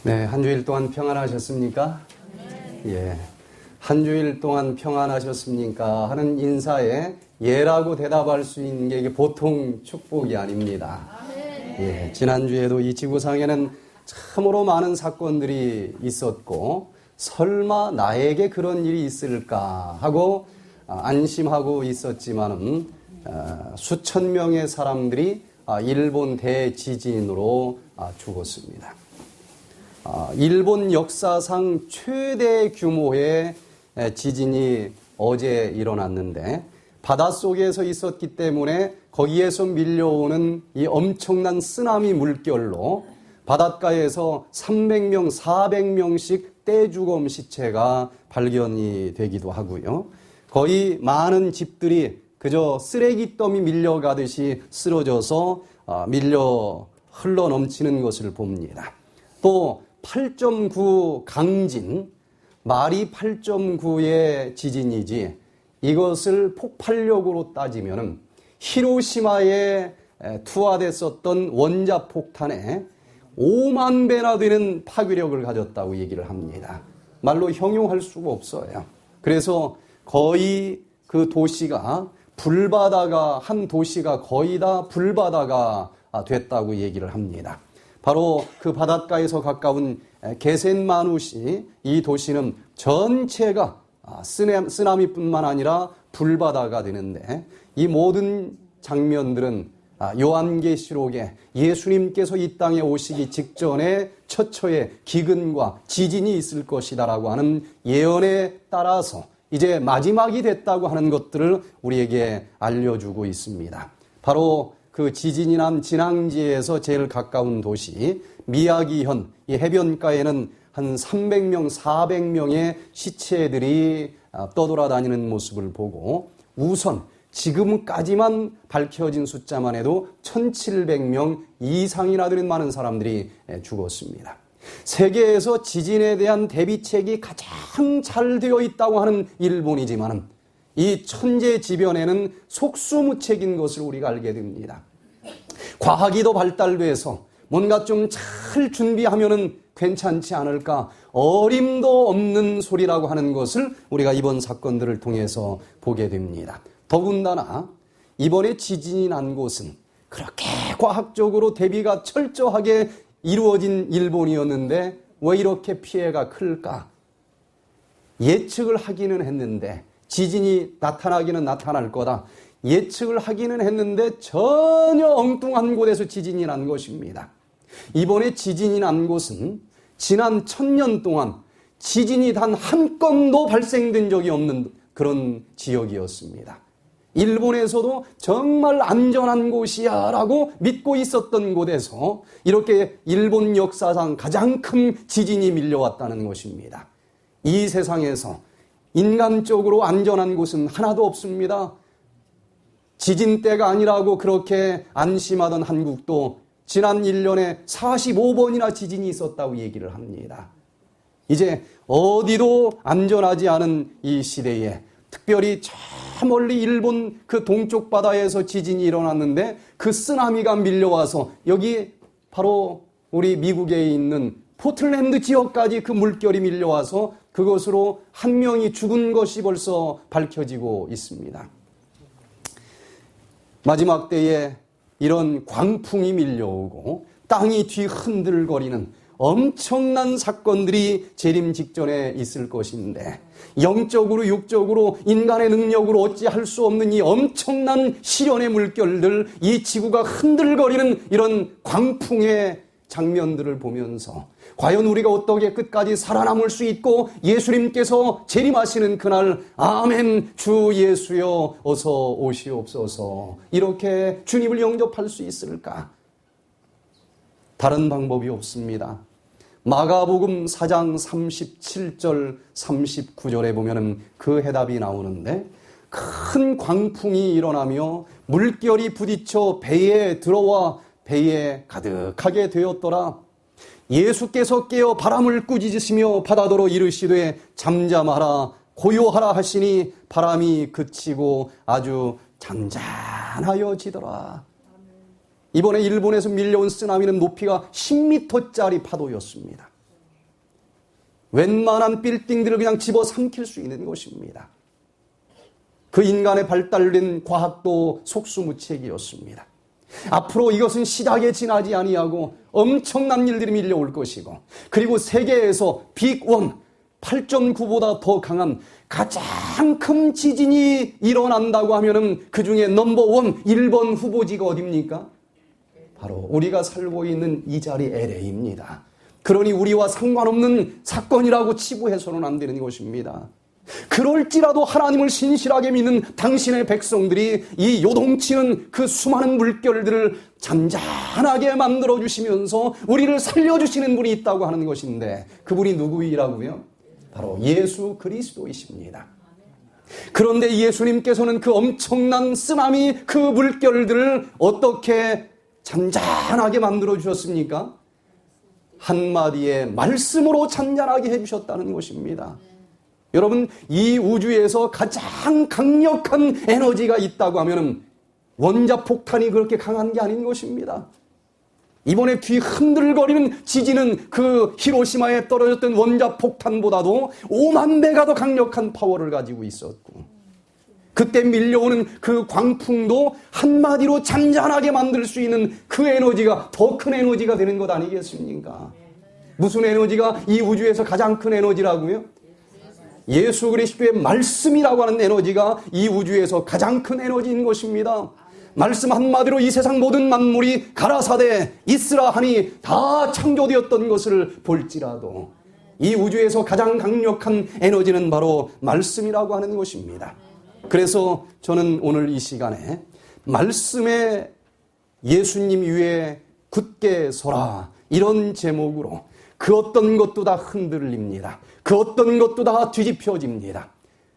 네, 한 주일 동안 평안하셨습니까? 예. 한 주일 동안 평안하셨습니까? 하는 인사에 예라고 대답할 수 있는 게 이게 보통 축복이 아닙니다. 예. 지난주에도 이 지구상에는 참으로 많은 사건들이 있었고, 설마 나에게 그런 일이 있을까 하고 안심하고 있었지만은 수천 명의 사람들이 일본 대지진으로 죽었습니다. 일본 역사상 최대 규모의 지진이 어제 일어났는데 바닷속에서 있었기 때문에 거기에서 밀려오는 이 엄청난 쓰나미 물결로 바닷가에서 300명, 400명씩 떼죽음 시체가 발견이 되기도 하고요. 거의 많은 집들이 그저 쓰레기 더미 밀려가듯이 쓰러져서 밀려 흘러 넘치는 것을 봅니다. 또 8.9 강진, 말이 8.9의 지진이지 이것을 폭발력으로 따지면 히로시마에 투하됐었던 원자폭탄에 5만 배나 되는 파괴력을 가졌다고 얘기를 합니다. 말로 형용할 수가 없어요. 그래서 거의 그 도시가 불바다가, 한 도시가 거의 다 불바다가 됐다고 얘기를 합니다. 바로 그 바닷가에서 가까운 게센마누시, 이 도시는 전체가 쓰나미뿐만 아니라 불바다가 되는데 이 모든 장면들은 요한계시록에 예수님께서 이 땅에 오시기 직전에 처처에 기근과 지진이 있을 것이다라고 하는 예언에 따라서 이제 마지막이 됐다고 하는 것들을 우리에게 알려주고 있습니다. 바로 그 지진이 난 진앙지에서 제일 가까운 도시 미야기현, 이 해변가에는 한 300명, 400명의 시체들이 떠돌아다니는 모습을 보고 우선 지금까지만 밝혀진 숫자만 해도 1700명 이상이나 되는 많은 사람들이 죽었습니다. 세계에서 지진에 대한 대비책이 가장 잘 되어 있다고 하는 일본이지만 이 천재지변에는 속수무책인 것을 우리가 알게 됩니다. 과학이 더 발달돼서 뭔가 좀 잘 준비하면은 괜찮지 않을까, 어림도 없는 소리라고 하는 것을 우리가 이번 사건들을 통해서 보게 됩니다. 더군다나 이번에 지진이 난 곳은 그렇게 과학적으로 대비가 철저하게 이루어진 일본이었는데 왜 이렇게 피해가 클까? 예측을 하기는 했는데 지진이 나타나기는 나타날 거다. 예측을 하기는 했는데 전혀 엉뚱한 곳에서 지진이 난 것입니다. 이번에 지진이 난 곳은 지난 1000년 동안 지진이 단 한 건도 발생된 적이 없는 그런 지역이었습니다. 일본에서도 정말 안전한 곳이야 라고 믿고 있었던 곳에서 이렇게 일본 역사상 가장 큰 지진이 밀려왔다는 것입니다. 이 세상에서 인간적으로 안전한 곳은 하나도 없습니다. 지진 때가 아니라고 그렇게 안심하던 한국도 지난 1년에 45번이나 지진이 있었다고 얘기를 합니다. 이제 어디도 안전하지 않은 이 시대에 특별히 저 멀리 일본 그 동쪽 바다에서 지진이 일어났는데 그 쓰나미가 밀려와서 여기 바로 우리 미국에 있는 포틀랜드 지역까지 그 물결이 밀려와서 그것으로 한 명이 죽은 것이 벌써 밝혀지고 있습니다. 마지막 때에 이런 광풍이 밀려오고 땅이 뒤흔들거리는 엄청난 사건들이 재림 직전에 있을 것인데 영적으로 육적으로 인간의 능력으로 어찌할 수 없는 이 엄청난 시련의 물결들, 이 지구가 흔들거리는 이런 광풍의 장면들을 보면서 과연 우리가 어떻게 끝까지 살아남을 수 있고 예수님께서 재림하시는 그날 아멘 주 예수여 어서 오시옵소서 이렇게 주님을 영접할 수 있을까? 다른 방법이 없습니다. 마가복음 4장 37절 39절에 보면은 그 해답이 나오는데 큰 광풍이 일어나며 물결이 부딪혀 배에 들어와 배에 가득하게 되었더라. 예수께서 깨어 바람을 꾸짖으시며 바다더러 이르시되 잠잠하라 고요하라 하시니 바람이 그치고 아주 잔잔하여지더라. 이번에 일본에서 밀려온 쓰나미는 높이가 10m짜리 파도였습니다. 웬만한 빌딩들을 그냥 집어삼킬 수 있는 것입니다. 그 인간의 발달된 과학도 속수무책이었습니다. 앞으로 이것은 시작에 지나지 아니하고 엄청난 일들이 밀려올 것이고, 그리고 세계에서 빅1 8.9보다 더 강한 가장 큰 지진이 일어난다고 하면은 그 중에 넘버1 1번 후보지가 어디입니까? 바로 우리가 살고 있는 이 자리 LA입니다. 그러니 우리와 상관없는 사건이라고 치부해서는 안 되는 것입니다. 그럴지라도 하나님을 신실하게 믿는 당신의 백성들이 이 요동치는 그 수많은 물결들을 잔잔하게 만들어주시면서 우리를 살려주시는 분이 있다고 하는 것인데, 그분이 누구이라고요? 바로 예수 그리스도이십니다. 그런데 예수님께서는 그 엄청난 쓰나미, 그 물결들을 어떻게 잔잔하게 만들어주셨습니까? 한마디의 말씀으로 잔잔하게 해주셨다는 것입니다. 여러분, 이 우주에서 가장 강력한 에너지가 있다고 하면 원자폭탄이 그렇게 강한 게 아닌 것입니다. 이번에 뒤 흔들거리는 지진은 그 히로시마에 떨어졌던 원자폭탄보다도 5만 배가 더 강력한 파워를 가지고 있었고, 그때 밀려오는 그 광풍도 한마디로 잔잔하게 만들 수 있는 그 에너지가 더 큰 에너지가 되는 것 아니겠습니까? 무슨 에너지가 이 우주에서 가장 큰 에너지라고요? 예수 그리스도의 말씀이라고 하는 에너지가 이 우주에서 가장 큰 에너지인 것입니다. 말씀 한마디로 이 세상 모든 만물이 가라사대 있으라 하니 다 창조되었던 것을 볼지라도 이 우주에서 가장 강력한 에너지는 바로 말씀이라고 하는 것입니다. 그래서 저는 오늘 이 시간에 말씀에 예수님 위에 굳게 서라, 이런 제목으로 그 어떤 것도 다 흔들립니다. 그 어떤 것도 다 뒤집혀집니다.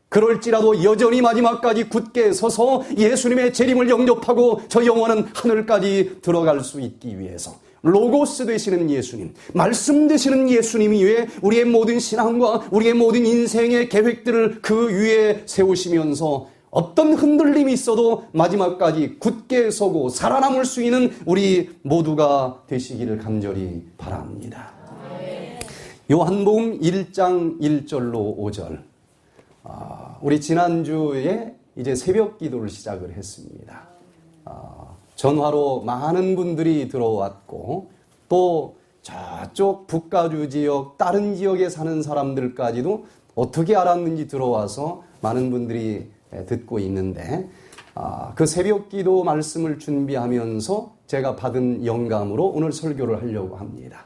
그럴지라도 여전히 마지막까지 굳게 서서 예수님의 재림을 영접하고 저 영원한 하늘까지 들어갈 수 있기 위해서 로고스 되시는 예수님, 말씀 되시는 예수님 위에 우리의 모든 신앙과 우리의 모든 인생의 계획들을 그 위에 세우시면서 어떤 흔들림이 있어도 마지막까지 굳게 서고 살아남을 수 있는 우리 모두가 되시기를 간절히 바랍니다. 요한복음 1장 1절로 5절. 우리 지난주에 이제 새벽 기도를 시작을 했습니다. 전화로 많은 분들이 들어왔고, 또 저쪽 북가주 지역, 다른 지역에 사는 사람들까지도 어떻게 알았는지 들어와서 많은 분들이 듣고 있는데, 그 새벽 기도 말씀을 준비하면서 제가 받은 영감으로 오늘 설교를 하려고 합니다.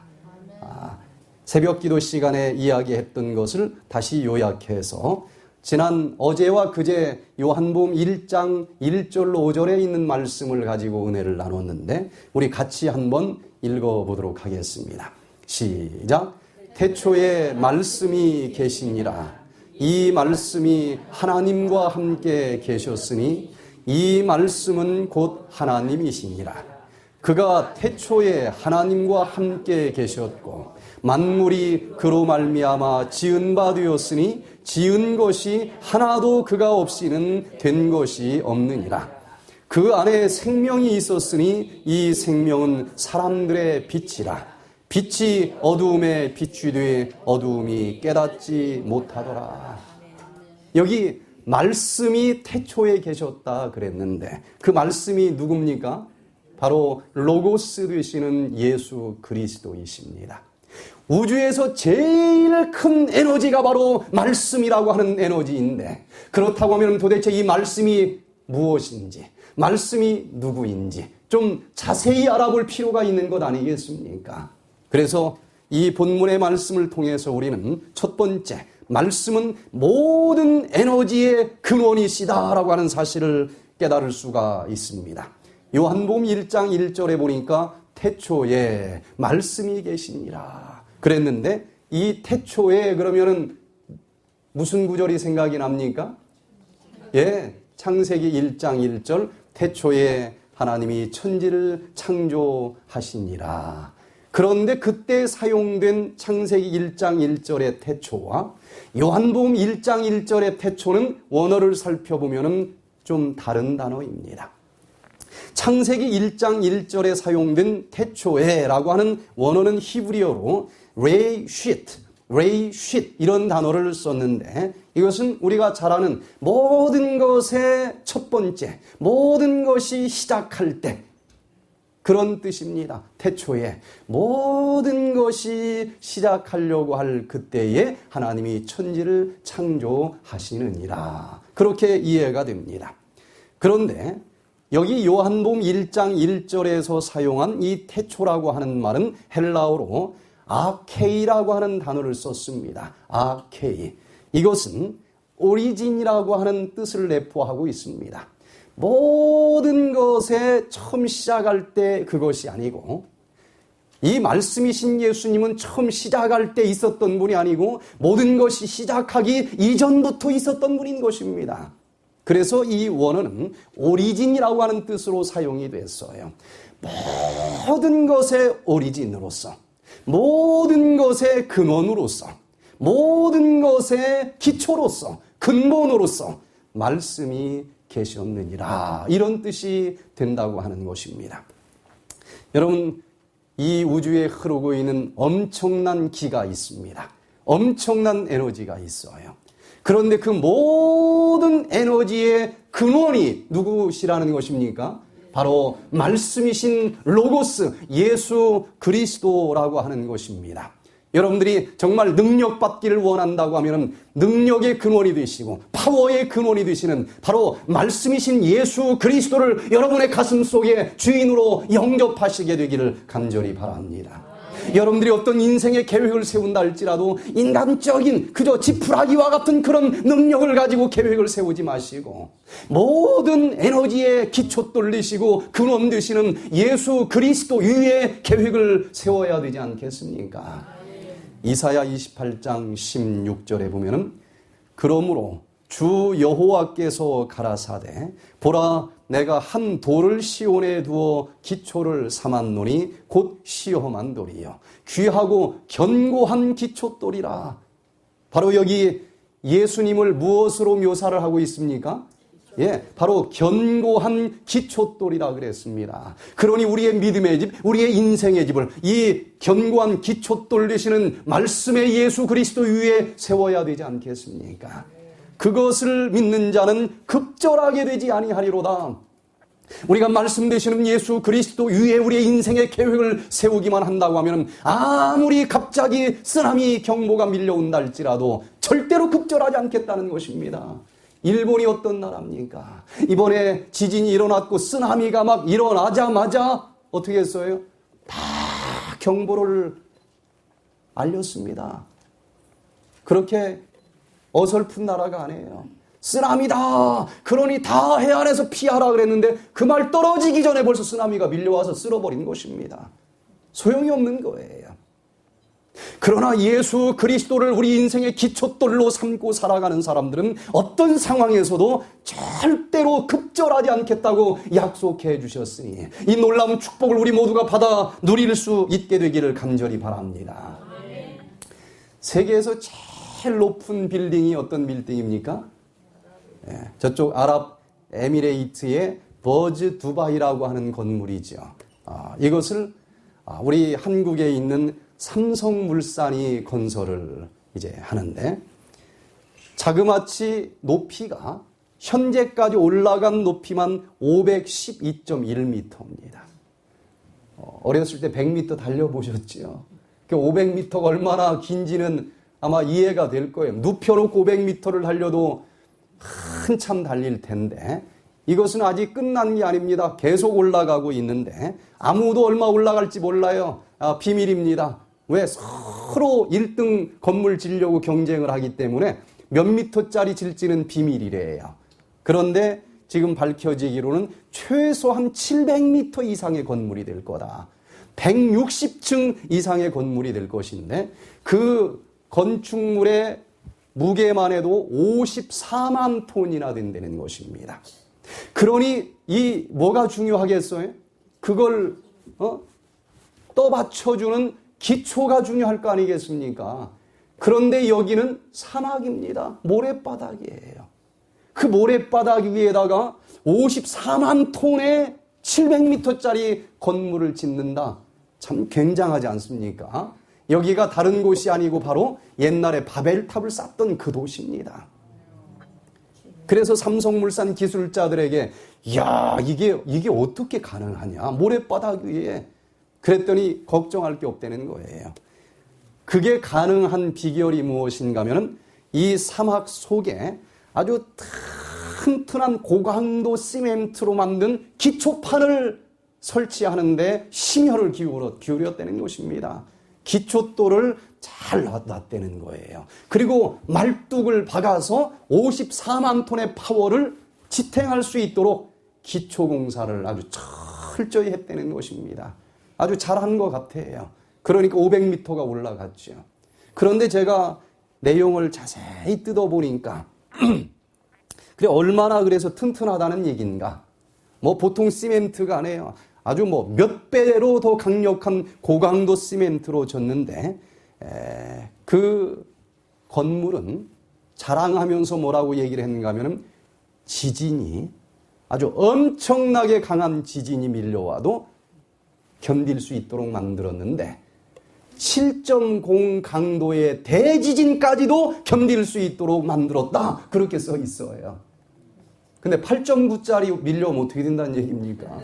새벽 기도 시간에 이야기했던 것을 다시 요약해서 지난 어제와 그제 요한복음 1장 1절로 5절에 있는 말씀을 가지고 은혜를 나눴는데, 우리 같이 한번 읽어보도록 하겠습니다. 시작. 태초에 말씀이 계시니라. 이 말씀이 하나님과 함께 계셨으니 이 말씀은 곧 하나님이시니라. 그가 태초에 하나님과 함께 계셨고 만물이 그로 말미암아 지은 바 되었으니 지은 것이 하나도 그가 없이는 된 것이 없느니라. 그 안에 생명이 있었으니 이 생명은 사람들의 빛이라. 빛이 어두움에 비추되 어두움이 깨닫지 못하더라. 여기 말씀이 태초에 계셨다 그랬는데 그 말씀이 누굽니까? 바로 로고스 되시는 예수 그리스도이십니다. 우주에서 제일 큰 에너지가 바로 말씀이라고 하는 에너지인데, 그렇다고 하면 도대체 이 말씀이 무엇인지, 말씀이 누구인지 좀 자세히 알아볼 필요가 있는 것 아니겠습니까? 그래서 이 본문의 말씀을 통해서 우리는 첫 번째, 말씀은 모든 에너지의 근원이시다라고 하는 사실을 깨달을 수가 있습니다. 요한복음 1장 1절에 보니까 태초에 말씀이 계시니라 그랬는데, 이 태초에 그러면은 무슨 구절이 생각이 납니까? 창세기 1장 1절, 태초에 하나님이 천지를 창조하시니라. 그런데 그때 사용된 창세기 1장 1절의 태초와 요한복음 1장 1절의 태초는 원어를 살펴보면 좀 다른 단어입니다. 창세기 1장 1절에 사용된 태초에라고 하는 원어는 히브리어로 레이쉿, 레이쉿 이런 단어를 썼는데 이것은 우리가 잘 아는 모든 것의 첫 번째, 모든 것이 시작할 때 그런 뜻입니다. 태초에 모든 것이 시작하려고 할 그때에 하나님이 천지를 창조하시느니라. 그렇게 이해가 됩니다. 그런데 여기 요한복음 1장 1절에서 사용한 이 태초라고 하는 말은 헬라어로 아케이라고 하는 단어를 썼습니다. 아케이. 이것은 오리진이라고 하는 뜻을 내포하고 있습니다. 모든 것에 처음 시작할 때 그것이 아니고 이 말씀이신 예수님은 처음 시작할 때 있었던 분이 아니고 모든 것이 시작하기 이전부터 있었던 분인 것입니다. 그래서 이 원어는 오리진이라고 하는 뜻으로 사용이 됐어요. 모든 것의 오리진으로서, 모든 것의 근원으로서, 모든 것의 기초로서, 근본으로서 말씀이 계셨느니라. 이런 뜻이 된다고 하는 것입니다. 여러분, 이 우주에 흐르고 있는 엄청난 기가 있습니다. 엄청난 에너지가 있어요. 그런데 그 모든 에너지의 근원이 누구시라는 것입니까? 바로 말씀이신 로고스 예수 그리스도라고 하는 것입니다. 여러분들이 정말 능력 받기를 원한다고 하면 능력의 근원이 되시고 파워의 근원이 되시는 바로 말씀이신 예수 그리스도를 여러분의 가슴 속에 주인으로 영접하시게 되기를 간절히 바랍니다. 여러분들이 어떤 인생의 계획을 세운다 할지라도 인간적인 그저 지푸라기와 같은 그런 능력을 가지고 계획을 세우지 마시고 모든 에너지의 기초 돌리시고 근원 되시는 예수 그리스도 위에 계획을 세워야 되지 않겠습니까? 이사야 28장 16절에 보면은 그러므로 주 여호와께서 가라사대 보라 내가 한 돌을 시온에 두어 기초를 삼았노니 곧 시험한 돌이요 귀하고 견고한 기초돌이라. 바로 여기 예수님을 무엇으로 묘사를 하고 있습니까? 바로 견고한 기초돌이라 그랬습니다. 그러니 우리의 믿음의 집, 우리의 인생의 집을 이 견고한 기초돌 되시는 말씀의 예수 그리스도 위에 세워야 되지 않겠습니까? 그것을 믿는 자는 급절하게 되지 아니하리로다. 우리가 말씀 되시는 예수 그리스도 위에 우리의 인생의 계획을 세우기만 한다고 하면 아무리 갑자기 쓰나미 경보가 밀려온다 할지라도 절대로 급절하지 않겠다는 것입니다. 일본이 어떤 나라입니까? 이번에 지진이 일어났고 쓰나미가 막 일어나자마자 어떻게 했어요? 다 경보를 알렸습니다. 그렇게 어설픈 나라가 아니에요. 쓰나미다. 그러니 다 해안에서 피하라 그랬는데 그 말 떨어지기 전에 벌써 쓰나미가 밀려와서 쓸어버린 것입니다. 소용이 없는 거예요. 그러나 예수 그리스도를 우리 인생의 기초돌로 삼고 살아가는 사람들은 어떤 상황에서도 절대로 급절하지 않겠다고 약속해 주셨으니 이 놀라운 축복을 우리 모두가 받아 누릴 수 있게 되기를 간절히 바랍니다. 세계에서 제일 높은 빌딩이 어떤 빌딩입니까? 저쪽 아랍 에미레이트의 버즈 두바이라고 하는 건물이죠. 이것을 우리 한국에 있는 삼성물산이 건설을 이제 하는데 자그마치 높이가 현재까지 올라간 높이만 512.1m입니다. 어렸을 때 100m 달려보셨죠? 500m가 얼마나 긴지는 아마 이해가 될 거예요. 눕혀놓고 500m를 달려도 한참 달릴 텐데 이것은 아직 끝난 게 아닙니다. 계속 올라가고 있는데 아무도 얼마 올라갈지 몰라요. 비밀입니다. 왜? 서로 1등 건물 지려고 경쟁을 하기 때문에 몇 미터짜리 질지는 비밀이래요. 그런데 지금 밝혀지기로는 최소한 700m 이상의 건물이 될 거다. 160층 이상의 건물이 될 것인데 그 건축물의 무게만 해도 54만 톤이나 된다는 것입니다. 그러니 이 뭐가 중요하겠어요? 그걸 떠받쳐주는 기초가 중요할 거 아니겠습니까? 그런데 여기는 사막입니다. 모래바닥이에요. 그 모래바닥 위에다가 54만 톤의 700m짜리 건물을 짓는다. 참 굉장하지 않습니까? 여기가 다른 곳이 아니고 바로 옛날에 바벨탑을 쌓던 그 도시입니다. 그래서 삼성물산 기술자들에게 야 이게 어떻게 가능하냐 모래바닥 위에 그랬더니 걱정할 게 없다는 거예요. 그게 가능한 비결이 무엇인가 하면 이 사막 속에 아주 튼튼한 고강도 시멘트로 만든 기초판을 설치하는데 심혈을 기울였다는 것입니다. 기초돌을 잘 놨다는 거예요. 그리고 말뚝을 박아서 54만 톤의 파워를 지탱할 수 있도록 기초공사를 아주 철저히 했다는 것입니다. 아주 잘한 것 같아요. 그러니까 500m가 올라갔죠. 그런데 제가 내용을 자세히 뜯어보니까 그래 얼마나 그래서 튼튼하다는 얘기인가. 뭐 보통 시멘트가 아니에요. 아주 뭐 몇 배로 더 강력한 고강도 시멘트로 졌는데 그 건물은 자랑하면서 뭐라고 얘기를 했는가 하면 지진이 아주 엄청나게 강한 지진이 밀려와도 견딜 수 있도록 만들었는데 7.0 강도의 대지진까지도 견딜 수 있도록 만들었다. 그렇게 써 있어요. 근데 8.9짜리 밀려오면 어떻게 된다는 얘기입니까?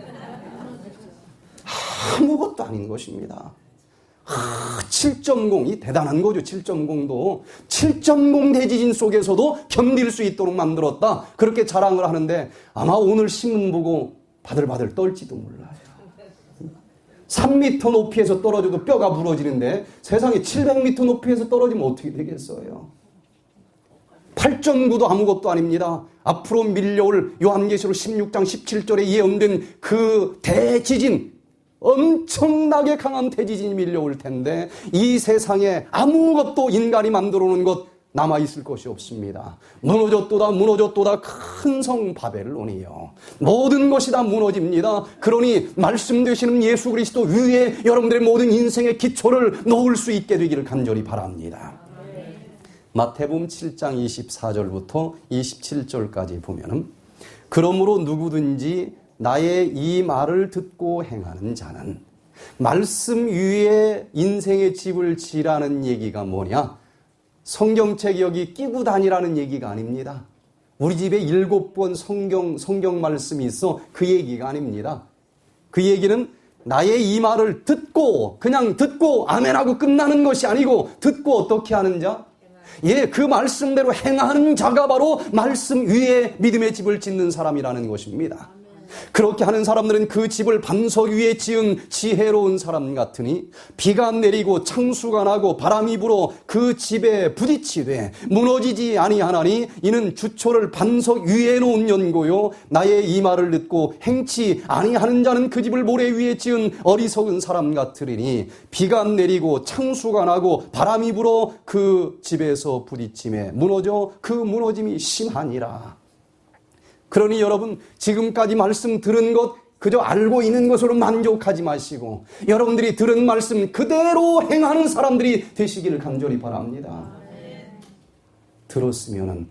아무것도 아닌 것입니다. 7.0이 대단한 거죠. 7.0도 7.0 대지진 속에서도 견딜 수 있도록 만들었다. 그렇게 자랑을 하는데 아마 오늘 신문 보고 바들바들 떨지도 몰라요. 3m 높이에서 떨어져도 뼈가 부러지는데 세상에 700m 높이에서 떨어지면 어떻게 되겠어요? 8.9도 아무것도 아닙니다. 앞으로 밀려올 요한계시록 16장 17절에 예언된 그 대지진, 엄청나게 강한 대지진이 밀려올 텐데 이 세상에 아무것도 인간이 만들어 놓은 것 남아있을 것이 없습니다. 무너졌도다 큰 성 바벨론이요. 모든 것이 다 무너집니다. 그러니 말씀 되시는 예수 그리스도 위에 여러분들의 모든 인생의 기초를 놓을 수 있게 되기를 간절히 바랍니다. 마태복음 7장 24절부터 27절까지 보면은 그러므로 누구든지 나의 이 말을 듣고 행하는 자는 말씀 위에 인생의 집을 지라는 얘기가 뭐냐? 성경책 여기 끼고 다니라는 얘기가 아닙니다. 우리 집에 7권 성경 말씀이 있어 그 얘기가 아닙니다. 그 얘기는 나의 이 말을 듣고 그냥 듣고 아멘하고 끝나는 것이 아니고 듣고 어떻게 하는 자? 예, 그 말씀대로 행하는 자가 바로 말씀 위에 믿음의 집을 짓는 사람이라는 것입니다. 그렇게 하는 사람들은 그 집을 반석 위에 지은 지혜로운 사람 같으니 비가 내리고 창수가 나고 바람이 불어 그 집에 부딪히되 무너지지 아니하나니 이는 주초를 반석 위에 놓은 연고요 나의 이 말을 듣고 행치 아니하는 자는 그 집을 모래 위에 지은 어리석은 사람 같으리니 비가 내리고 창수가 나고 바람이 불어 그 집에서 부딪힘에 무너져 그 무너짐이 심하니라. 그러니 여러분 지금까지 말씀 들은 것 그저 알고 있는 것으로 만족하지 마시고 여러분들이 들은 말씀 그대로 행하는 사람들이 되시기를 간절히 바랍니다. 들었으면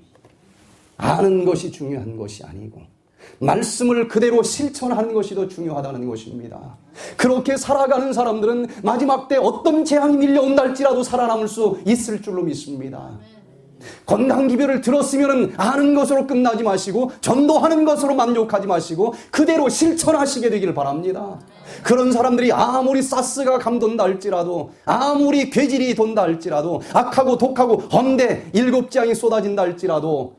아는 것이 중요한 것이 아니고 말씀을 그대로 실천하는 것이 더 중요하다는 것입니다. 그렇게 살아가는 사람들은 마지막 때 어떤 재앙이 밀려온다 할지라도 살아남을 수 있을 줄로 믿습니다. 건강기별을 들었으면 아는 것으로 끝나지 마시고 전도하는 것으로 만족하지 마시고 그대로 실천하시게 되기를 바랍니다. 그런 사람들이 아무리 가스가 감돈다 할지라도 아무리 괴질이 돈다 할지라도 악하고 독하고 험대 7재앙이 쏟아진다 할지라도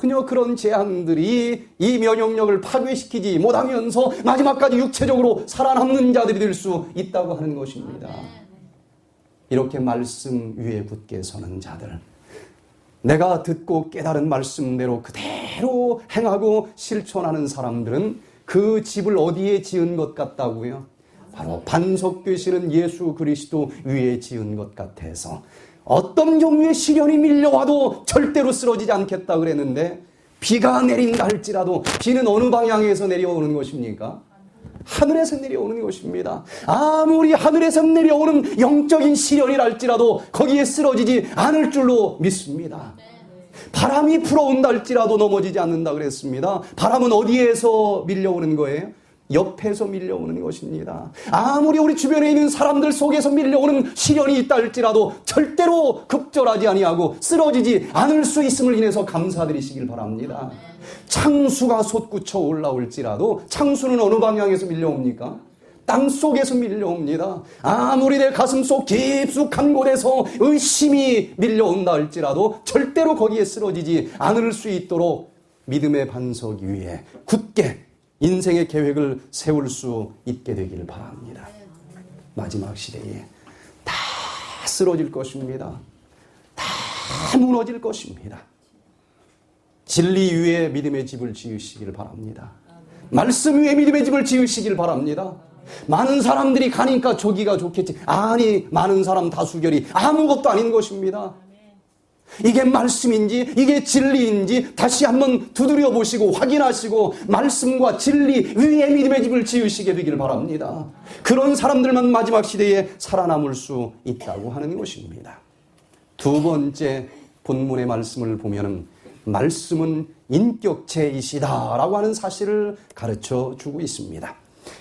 전혀 그런 재앙들이 이 면역력을 파괴시키지 못하면서 마지막까지 육체적으로 살아남는 자들이 될 수 있다고 하는 것입니다. 이렇게 말씀 위에 굳게 서는 자들, 내가 듣고 깨달은 말씀대로 그대로 행하고 실천하는 사람들은 그 집을 어디에 지은 것 같다고요? 바로 반석 되시는 예수 그리스도 위에 지은 것 같아서 어떤 종류의 시련이 밀려와도 절대로 쓰러지지 않겠다 그랬는데 비가 내린다 할지라도 비는 어느 방향에서 내려오는 것입니까? 하늘에서 내려오는 것입니다. 아무리 하늘에서 내려오는 영적인 시련이라 할지라도 거기에 쓰러지지 않을 줄로 믿습니다. 바람이 불어온다 할지라도 넘어지지 않는다 그랬습니다. 바람은 어디에서 밀려오는 거예요? 옆에서 밀려오는 것입니다. 아무리 우리 주변에 있는 사람들 속에서 밀려오는 시련이 있다 할지라도 절대로 급절하지 아니하고 쓰러지지 않을 수 있음을 인해서 감사드리시길 바랍니다. 창수가 솟구쳐 올라올지라도 창수는 어느 방향에서 밀려옵니까? 땅 속에서 밀려옵니다. 아무리 내 가슴 속 깊숙한 곳에서 의심이 밀려온다 할지라도 절대로 거기에 쓰러지지 않을 수 있도록 믿음의 반석 위에 굳게 인생의 계획을 세울 수 있게 되기를 바랍니다. 마지막 시대에 다 쓰러질 것입니다. 다 무너질 것입니다. 진리 위에 믿음의 집을 지으시길 바랍니다. 말씀 위에 믿음의 집을 지으시길 바랍니다. 많은 사람들이 가니까 저기가 좋겠지. 아니, 많은 사람 다수결이 아무것도 아닌 것입니다. 이게 말씀인지 이게 진리인지 다시 한번 두드려 보시고 확인하시고 말씀과 진리 위에 믿음의 집을 지으시게 되길 바랍니다. 그런 사람들만 마지막 시대에 살아남을 수 있다고 하는 것입니다. 두 번째 본문의 말씀을 보면은 말씀은 인격체이시다라고 하는 사실을 가르쳐 주고 있습니다.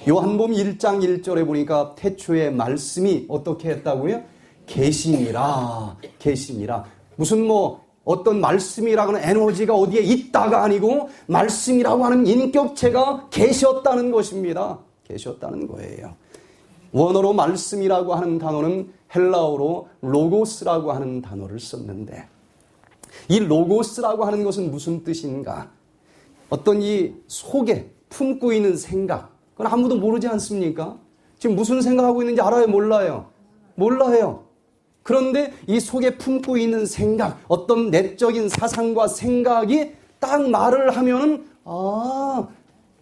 요한복음 1장 1절에 보니까 태초에 말씀이 어떻게 했다고요? 계시니라. 무슨 어떤 말씀이라고는 에너지가 어디에 있다가 아니고 말씀이라고 하는 인격체가 계셨다는 것입니다. 계셨다는 거예요. 원어로 말씀이라고 하는 단어는 헬라어로 로고스라고 하는 단어를 썼는데 이 로고스라고 하는 것은 무슨 뜻인가? 어떤 이 속에 품고 있는 생각, 그건 아무도 모르지 않습니까? 지금 무슨 생각하고 있는지 알아요? 몰라요? 몰라요. 그런데 이 속에 품고 있는 생각, 어떤 내적인 사상과 생각이 딱 말을 하면은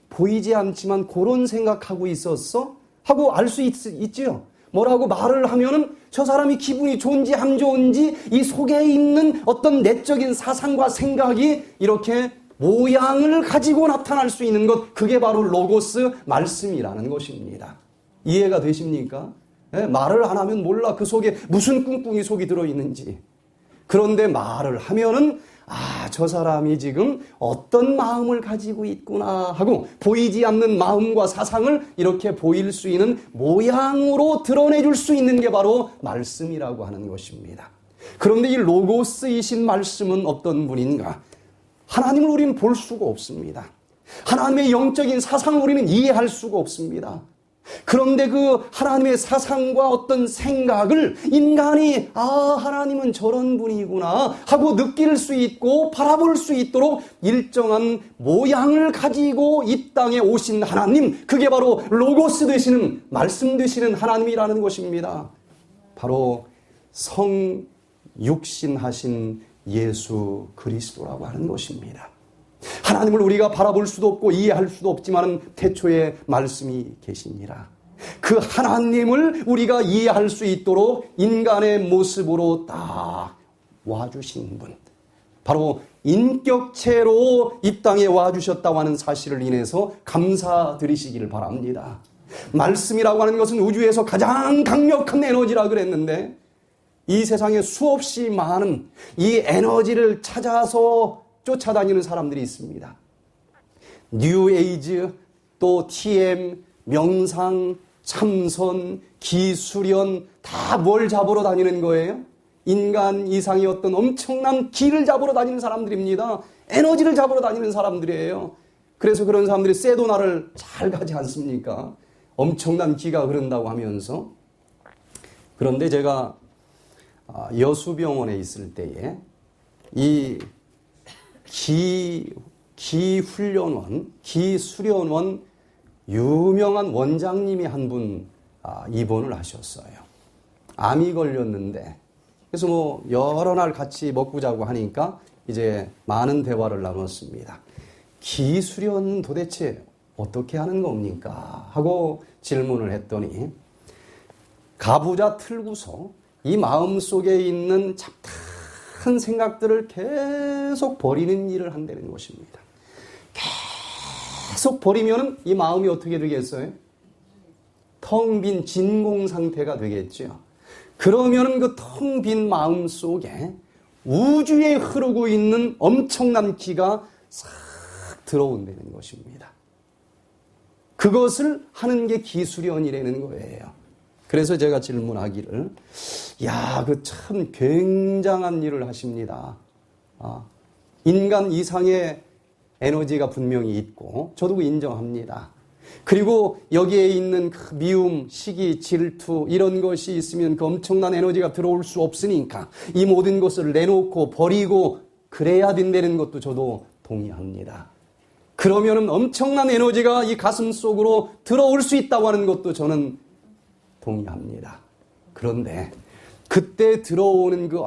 보이지 않지만 그런 생각하고 있었어? 하고 알 수 있지요. 뭐라고 말을 하면은 저 사람이 기분이 좋은지 안 좋은지 이 속에 있는 어떤 내적인 사상과 생각이 이렇게 모양을 가지고 나타날 수 있는 것, 그게 바로 로고스 말씀이라는 것입니다. 이해가 되십니까? 네, 말을 안 하면 몰라 그 속에 무슨 꿍꿍이 속이 들어있는지. 그런데 말을 하면은 저 사람이 지금 어떤 마음을 가지고 있구나 하고 보이지 않는 마음과 사상을 이렇게 보일 수 있는 모양으로 드러내줄 수 있는 게 바로 말씀이라고 하는 것입니다. 그런데 이 로고스이신 말씀은 어떤 분인가? 하나님을 우리는 볼 수가 없습니다. 하나님의 영적인 사상을 우리는 이해할 수가 없습니다. 그런데 그 하나님의 사상과 어떤 생각을 인간이 하나님은 저런 분이구나 하고 느낄 수 있고 바라볼 수 있도록 일정한 모양을 가지고 이 땅에 오신 하나님, 그게 바로 로고스 되시는 말씀 되시는 하나님이라는 것입니다. 바로 성육신하신 예수 그리스도라고 하는 것입니다. 하나님을 우리가 바라볼 수도 없고 이해할 수도 없지만 태초에 말씀이 계시니라. 그 하나님을 우리가 이해할 수 있도록 인간의 모습으로 딱 와주신 분, 바로 인격체로 이 땅에 와주셨다고 하는 사실을 인해서 감사드리시기를 바랍니다. 말씀이라고 하는 것은 우주에서 가장 강력한 에너지라 그랬는데 이 세상에 수없이 많은 이 에너지를 찾아서 쫓아다니는 사람들이 있습니다. 뉴에이즈, 또 TM, 명상, 참선, 기수련 다 뭘 잡으러 다니는 거예요? 인간 이상의 어떤 엄청난 기를 잡으러 다니는 사람들입니다. 에너지를 잡으러 다니는 사람들이에요. 그래서 그런 사람들이 세도나를 잘 가지 않습니까? 엄청난 기가 흐른다고 하면서. 그런데 제가 여수병원에 있을 때에 이 기훈련원, 기수련원 유명한 원장님이 한 분 입원을 하셨어요. 암이 걸렸는데 그래서 여러 날 같이 먹고 자고 하니까 이제 많은 대화를 나눴습니다. 기수련 도대체 어떻게 하는 겁니까? 하고 질문을 했더니 가부좌 틀고서 이 마음속에 있는 잡다한 생각들을 계속 버리는 일을 한다는 것입니다. 계속 버리면 이 마음이 어떻게 되겠어요? 텅 빈 진공 상태가 되겠죠. 그러면 그 텅 빈 마음 속에 우주에 흐르고 있는 엄청난 기가 싹 들어온다는 것입니다. 그것을 하는 게 기술연이라는 거예요. 그래서 제가 질문하기를, 그 참 굉장한 일을 하십니다. 인간 이상의 에너지가 분명히 있고, 저도 인정합니다. 그리고 여기에 있는 그 미움, 시기, 질투 이런 것이 있으면 그 엄청난 에너지가 들어올 수 없으니까 이 모든 것을 내놓고 버리고 그래야 된다는 것도 저도 동의합니다. 그러면은 엄청난 에너지가 이 가슴 속으로 들어올 수 있다고 하는 것도 저는 동의합니다. 그런데 그때 들어오는 그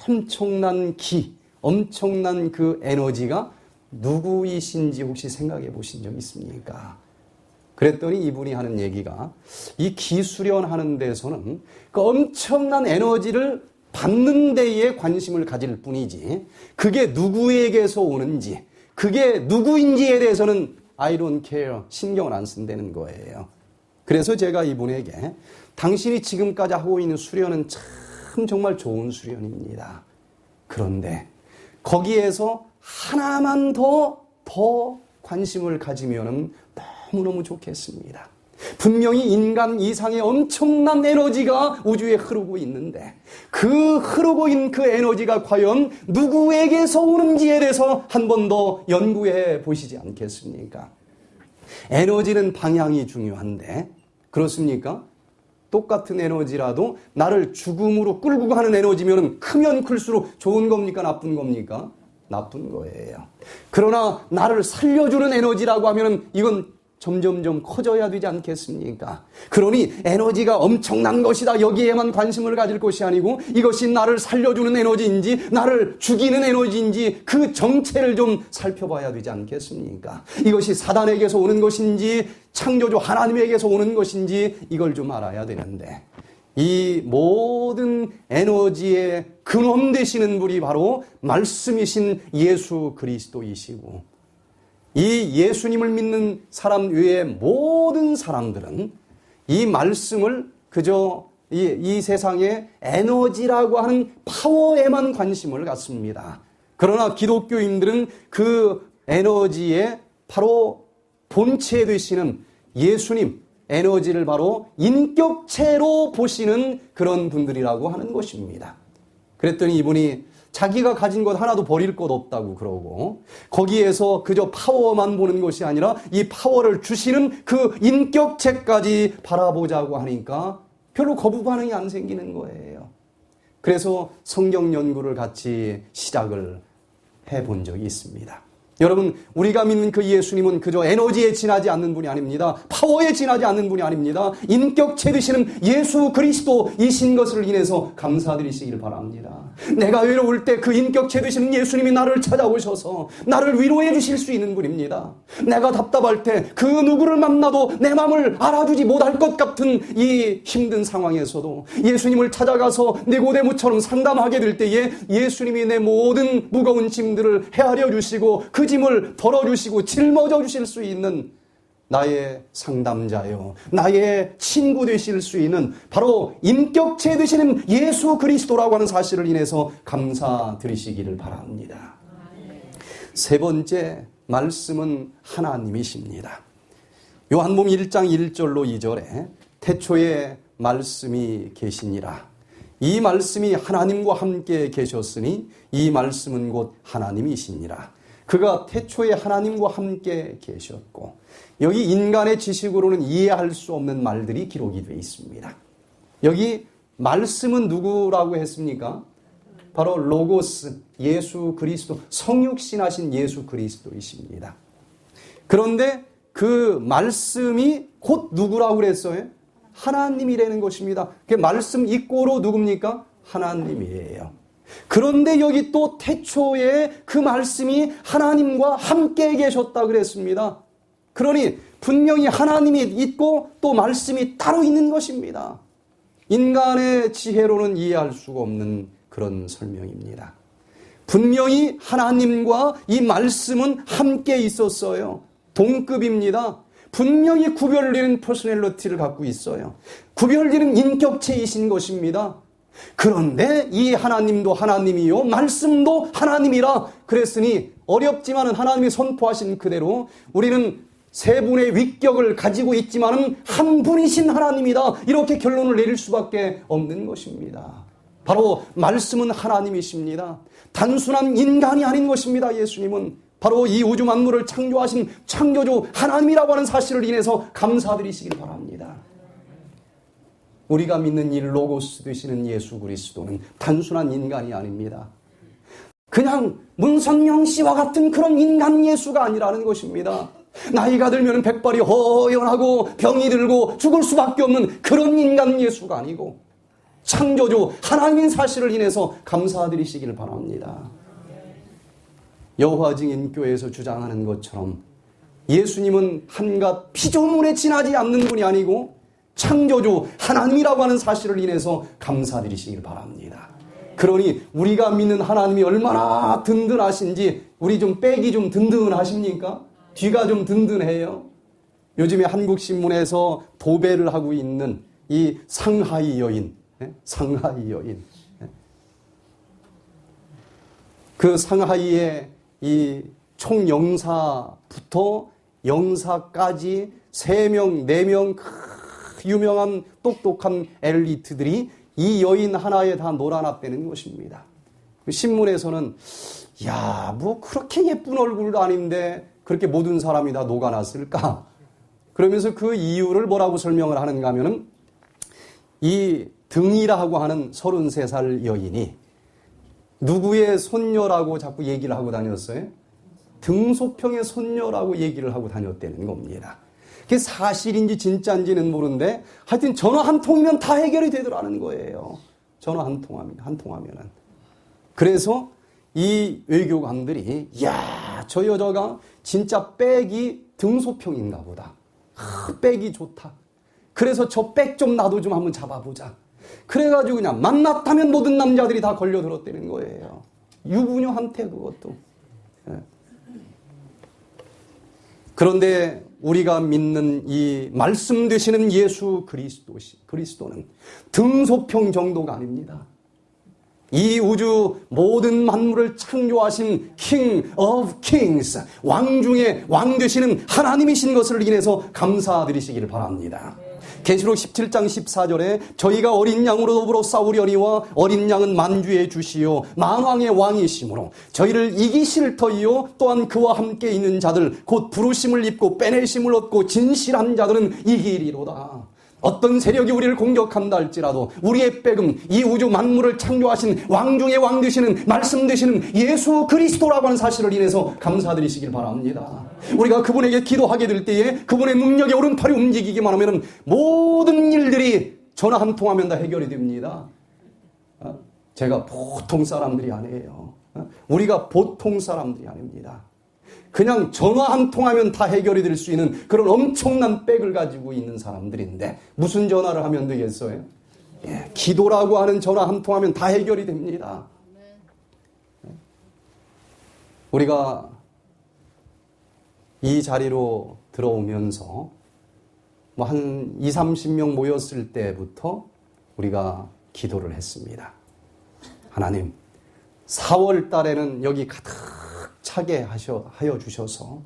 엄청난 엄청난 그 에너지가 누구이신지 혹시 생각해 보신 적 있습니까? 그랬더니 이분이 하는 얘기가, 이 기수련 하는 데서는 그 엄청난 에너지를 받는 데에 관심을 가질 뿐이지, 그게 누구에게서 오는지, 그게 누구인지에 대해서는 I don't care, 신경을 안 쓴다는 거예요. 그래서 제가 이분에게, 당신이 지금까지 하고 있는 수련은 참 정말 좋은 수련입니다. 그런데 거기에서 하나만 더 관심을 가지면은 너무너무 좋겠습니다. 분명히 인간 이상의 엄청난 에너지가 우주에 흐르고 있는데 그 흐르고 있는 그 에너지가 과연 누구에게서 오는지에 대해서 한 번 더 연구해 보시지 않겠습니까? 에너지는 방향이 중요한데 그렇습니까? 똑같은 에너지라도 나를 죽음으로 끌고 가는 에너지면 크면 클수록 좋은 겁니까? 나쁜 겁니까? 나쁜 거예요. 그러나 나를 살려주는 에너지라고 하면 이건 점점점 커져야 되지 않겠습니까? 그러니 에너지가 엄청난 것이다, 여기에만 관심을 가질 것이 아니고 이것이 나를 살려주는 에너지인지 나를 죽이는 에너지인지 그 정체를 좀 살펴봐야 되지 않겠습니까? 이것이 사단에게서 오는 것인지 창조주 하나님에게서 오는 것인지 이걸 좀 알아야 되는데, 이 모든 에너지의 근원 되시는 분이 바로 말씀이신 예수 그리스도이시고, 이 예수님을 믿는 사람 외에 모든 사람들은 이 말씀을 그저 이 세상의 에너지라고 하는 파워에만 관심을 갖습니다. 그러나 기독교인들은 그 에너지의 바로 본체 되시는 예수님, 에너지를 바로 인격체로 보시는 그런 분들이라고 하는 것입니다. 그랬더니 이분이 자기가 가진 것 하나도 버릴 것 없다고 그러고, 거기에서 그저 파워만 보는 것이 아니라 이 파워를 주시는 그 인격체까지 바라보자고 하니까 별로 거부 반응이 안 생기는 거예요. 그래서 성경 연구를 같이 시작을 해본 적이 있습니다. 여러분, 우리가 믿는 그 예수님은 그저 에너지에 지나지 않는 분이 아닙니다. 파워에 지나지 않는 분이 아닙니다. 인격체 되시는 예수 그리스도이신 것을 인해서 감사드리시길 바랍니다. 내가 외로울 때 그 인격체 되시는 예수님이 나를 찾아오셔서 나를 위로해 주실 수 있는 분입니다. 내가 답답할 때 그 누구를 만나도 내 마음을 알아주지 못할 것 같은 이 힘든 상황에서도 예수님을 찾아가서 니고데모처럼 상담하게 될 때에 예수님이 내 모든 무거운 짐들을 헤아려 주시고 그 짐을 덜어주시고 짊어져 주실 수 있는 나의 상담자요, 나의 친구 되실 수 있는 바로 인격체 되시는 예수 그리스도라고 하는 사실을 인해서 감사드리시기를 바랍니다. 세 번째, 말씀은 하나님이십니다. 요한복음 1장 1절로 2절에 태초에 말씀이 계시니라. 이 말씀이 하나님과 함께 계셨으니 이 말씀은 곧 하나님이시니라. 그가 태초에 하나님과 함께 계셨고, 여기 인간의 지식으로는 이해할 수 없는 말들이 기록이 되어 있습니다. 여기 말씀은 누구라고 했습니까? 바로 로고스, 예수 그리스도, 성육신하신 예수 그리스도이십니다. 그런데 그 말씀이 곧 누구라고 그랬어요? 하나님이라는 것입니다. 그 말씀 이꼬로 누굽니까? 하나님이에요. 그런데 여기 또 태초에 그 말씀이 하나님과 함께 계셨다 그랬습니다. 그러니 분명히 하나님이 있고 또 말씀이 따로 있는 것입니다. 인간의 지혜로는 이해할 수가 없는 그런 설명입니다. 분명히 하나님과 이 말씀은 함께 있었어요. 동급입니다. 분명히 구별되는 퍼스널리티를 갖고 있어요. 구별되는 인격체이신 것입니다. 그런데 이 하나님도 하나님이요 말씀도 하나님이라 그랬으니 어렵지만은 하나님이 선포하신 그대로 우리는 세 분의 위격을 가지고 있지만은 한 분이신 하나님이다. 이렇게 결론을 내릴 수밖에 없는 것입니다. 바로 말씀은 하나님이십니다. 단순한 인간이 아닌 것입니다. 예수님은 바로 이 우주 만물을 창조하신 창조주 하나님이라고 하는 사실을 인해서 감사드리시길 바랍니다. 우리가 믿는 이 로고스 되시는 예수 그리스도는 단순한 인간이 아닙니다. 그냥 문선명 씨와 같은 그런 인간 예수가 아니라는 것입니다. 나이가 들면 백발이 허연하고 병이 들고 죽을 수밖에 없는 그런 인간 예수가 아니고 창조주 하나님인 사실을 인해서 감사드리시길 바랍니다. 여호와 증인교회에서 주장하는 것처럼 예수님은 한갓 피조물에 지나지 않는 분이 아니고 창조주 하나님이라고 하는 사실을 인해서 감사드리시길 바랍니다. 그러니 우리가 믿는 하나님이 얼마나 든든하신지 우리 좀 백이 좀 든든하십니까? 뒤가 좀 든든해요. 요즘에 한국신문에서 도배를 하고 있는 이 상하이 여인, 상하이 여인. 그 상하이의 이 총영사부터 영사까지 3명, 4명 유명한 똑똑한 엘리트들이 이 여인 하나에 다 놀아놨다는 것입니다. 신문에서는 야, 뭐 그렇게 예쁜 얼굴도 아닌데 그렇게 모든 사람이 다 녹아났을까? 그러면서 그 이유를 뭐라고 설명을 하는가 하면은 이 등이라고 하는 33살 여인이 누구의 손녀라고 자꾸 얘기를 하고 다녔어요? 등소평의 손녀라고 얘기를 하고 다녔다는 겁니다. 그게 사실인지 진짜인지는 모르는데 하여튼 전화 한 통이면 다 해결이 되더라는 거예요. 전화 한 통하면은. 그래서 이 외교관들이 야, 저 여자가 진짜 백이 등소평인가 보다. 백이 좋다. 그래서 저 백 좀 나도 좀 한번 잡아보자. 그래가지고 그냥 만났다면 모든 남자들이 다 걸려들었다는 거예요. 유부녀한테 그것도. 그런데 우리가 믿는 이 말씀 되시는 예수 그리스도는 등소평 정도가 아닙니다. 이 우주 모든 만물을 창조하신 King of Kings, 왕 중에 왕 되시는 하나님이신 것을 인해서 감사드리시기를 바랍니다. 계시록 17장 14절에 저희가 어린 양으로 더불어 싸우려니와 어린 양은 만주의 주시요 만왕의 왕이시므로 저희를 이기실 터이요 또한 그와 함께 있는 자들 곧 부르심을 입고 빼내심을 얻고 진실한 자들은 이기리로다. 어떤 세력이 우리를 공격한다 할지라도 우리의 백은 이 우주 만물을 창조하신 왕 중의 왕 되시는 말씀 되시는 예수 그리스도라고 하는 사실을 인해서 감사드리시길 바랍니다. 우리가 그분에게 기도하게 될 때에 그분의 능력의 오른팔이 움직이기만 하면 모든 일들이 전화 한 통하면 다 해결이 됩니다. 제가 보통 사람들이 아니에요. 우리가 보통 사람들이 아닙니다. 그냥 전화 한 통하면 다 해결이 될 수 있는 그런 엄청난 백을 가지고 있는 사람들인데 무슨 전화를 하면 되겠어요? 예, 기도라고 하는 전화 한 통하면 다 해결이 됩니다. 우리가 이 자리로 들어오면서 뭐 한 20, 30명 모였을 때부터 우리가 기도를 했습니다. 하나님, 4월 달에는 여기 가득 차게 하여 주셔서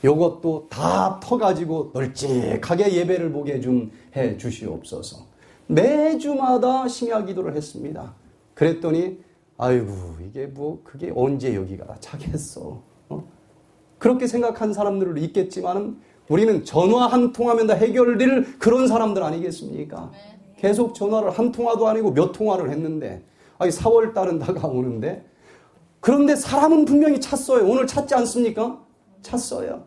이것도 다 터가지고 널찍하게 예배를 보게 좀 해 주시옵소서. 매주마다 심야 기도를 했습니다. 그랬더니 아이고 이게 뭐 그게 언제 여기가 다 차겠어. 그렇게 생각한 사람들도 있겠지만은 우리는 전화 한 통하면 다 해결될 그런 사람들 아니겠습니까? 계속 전화를 한 통화도 아니고 몇 통화를 했는데 4월 달은 다가오는데 그런데 사람은 분명히 찼어요. 오늘 찼지 않습니까? 찼어요.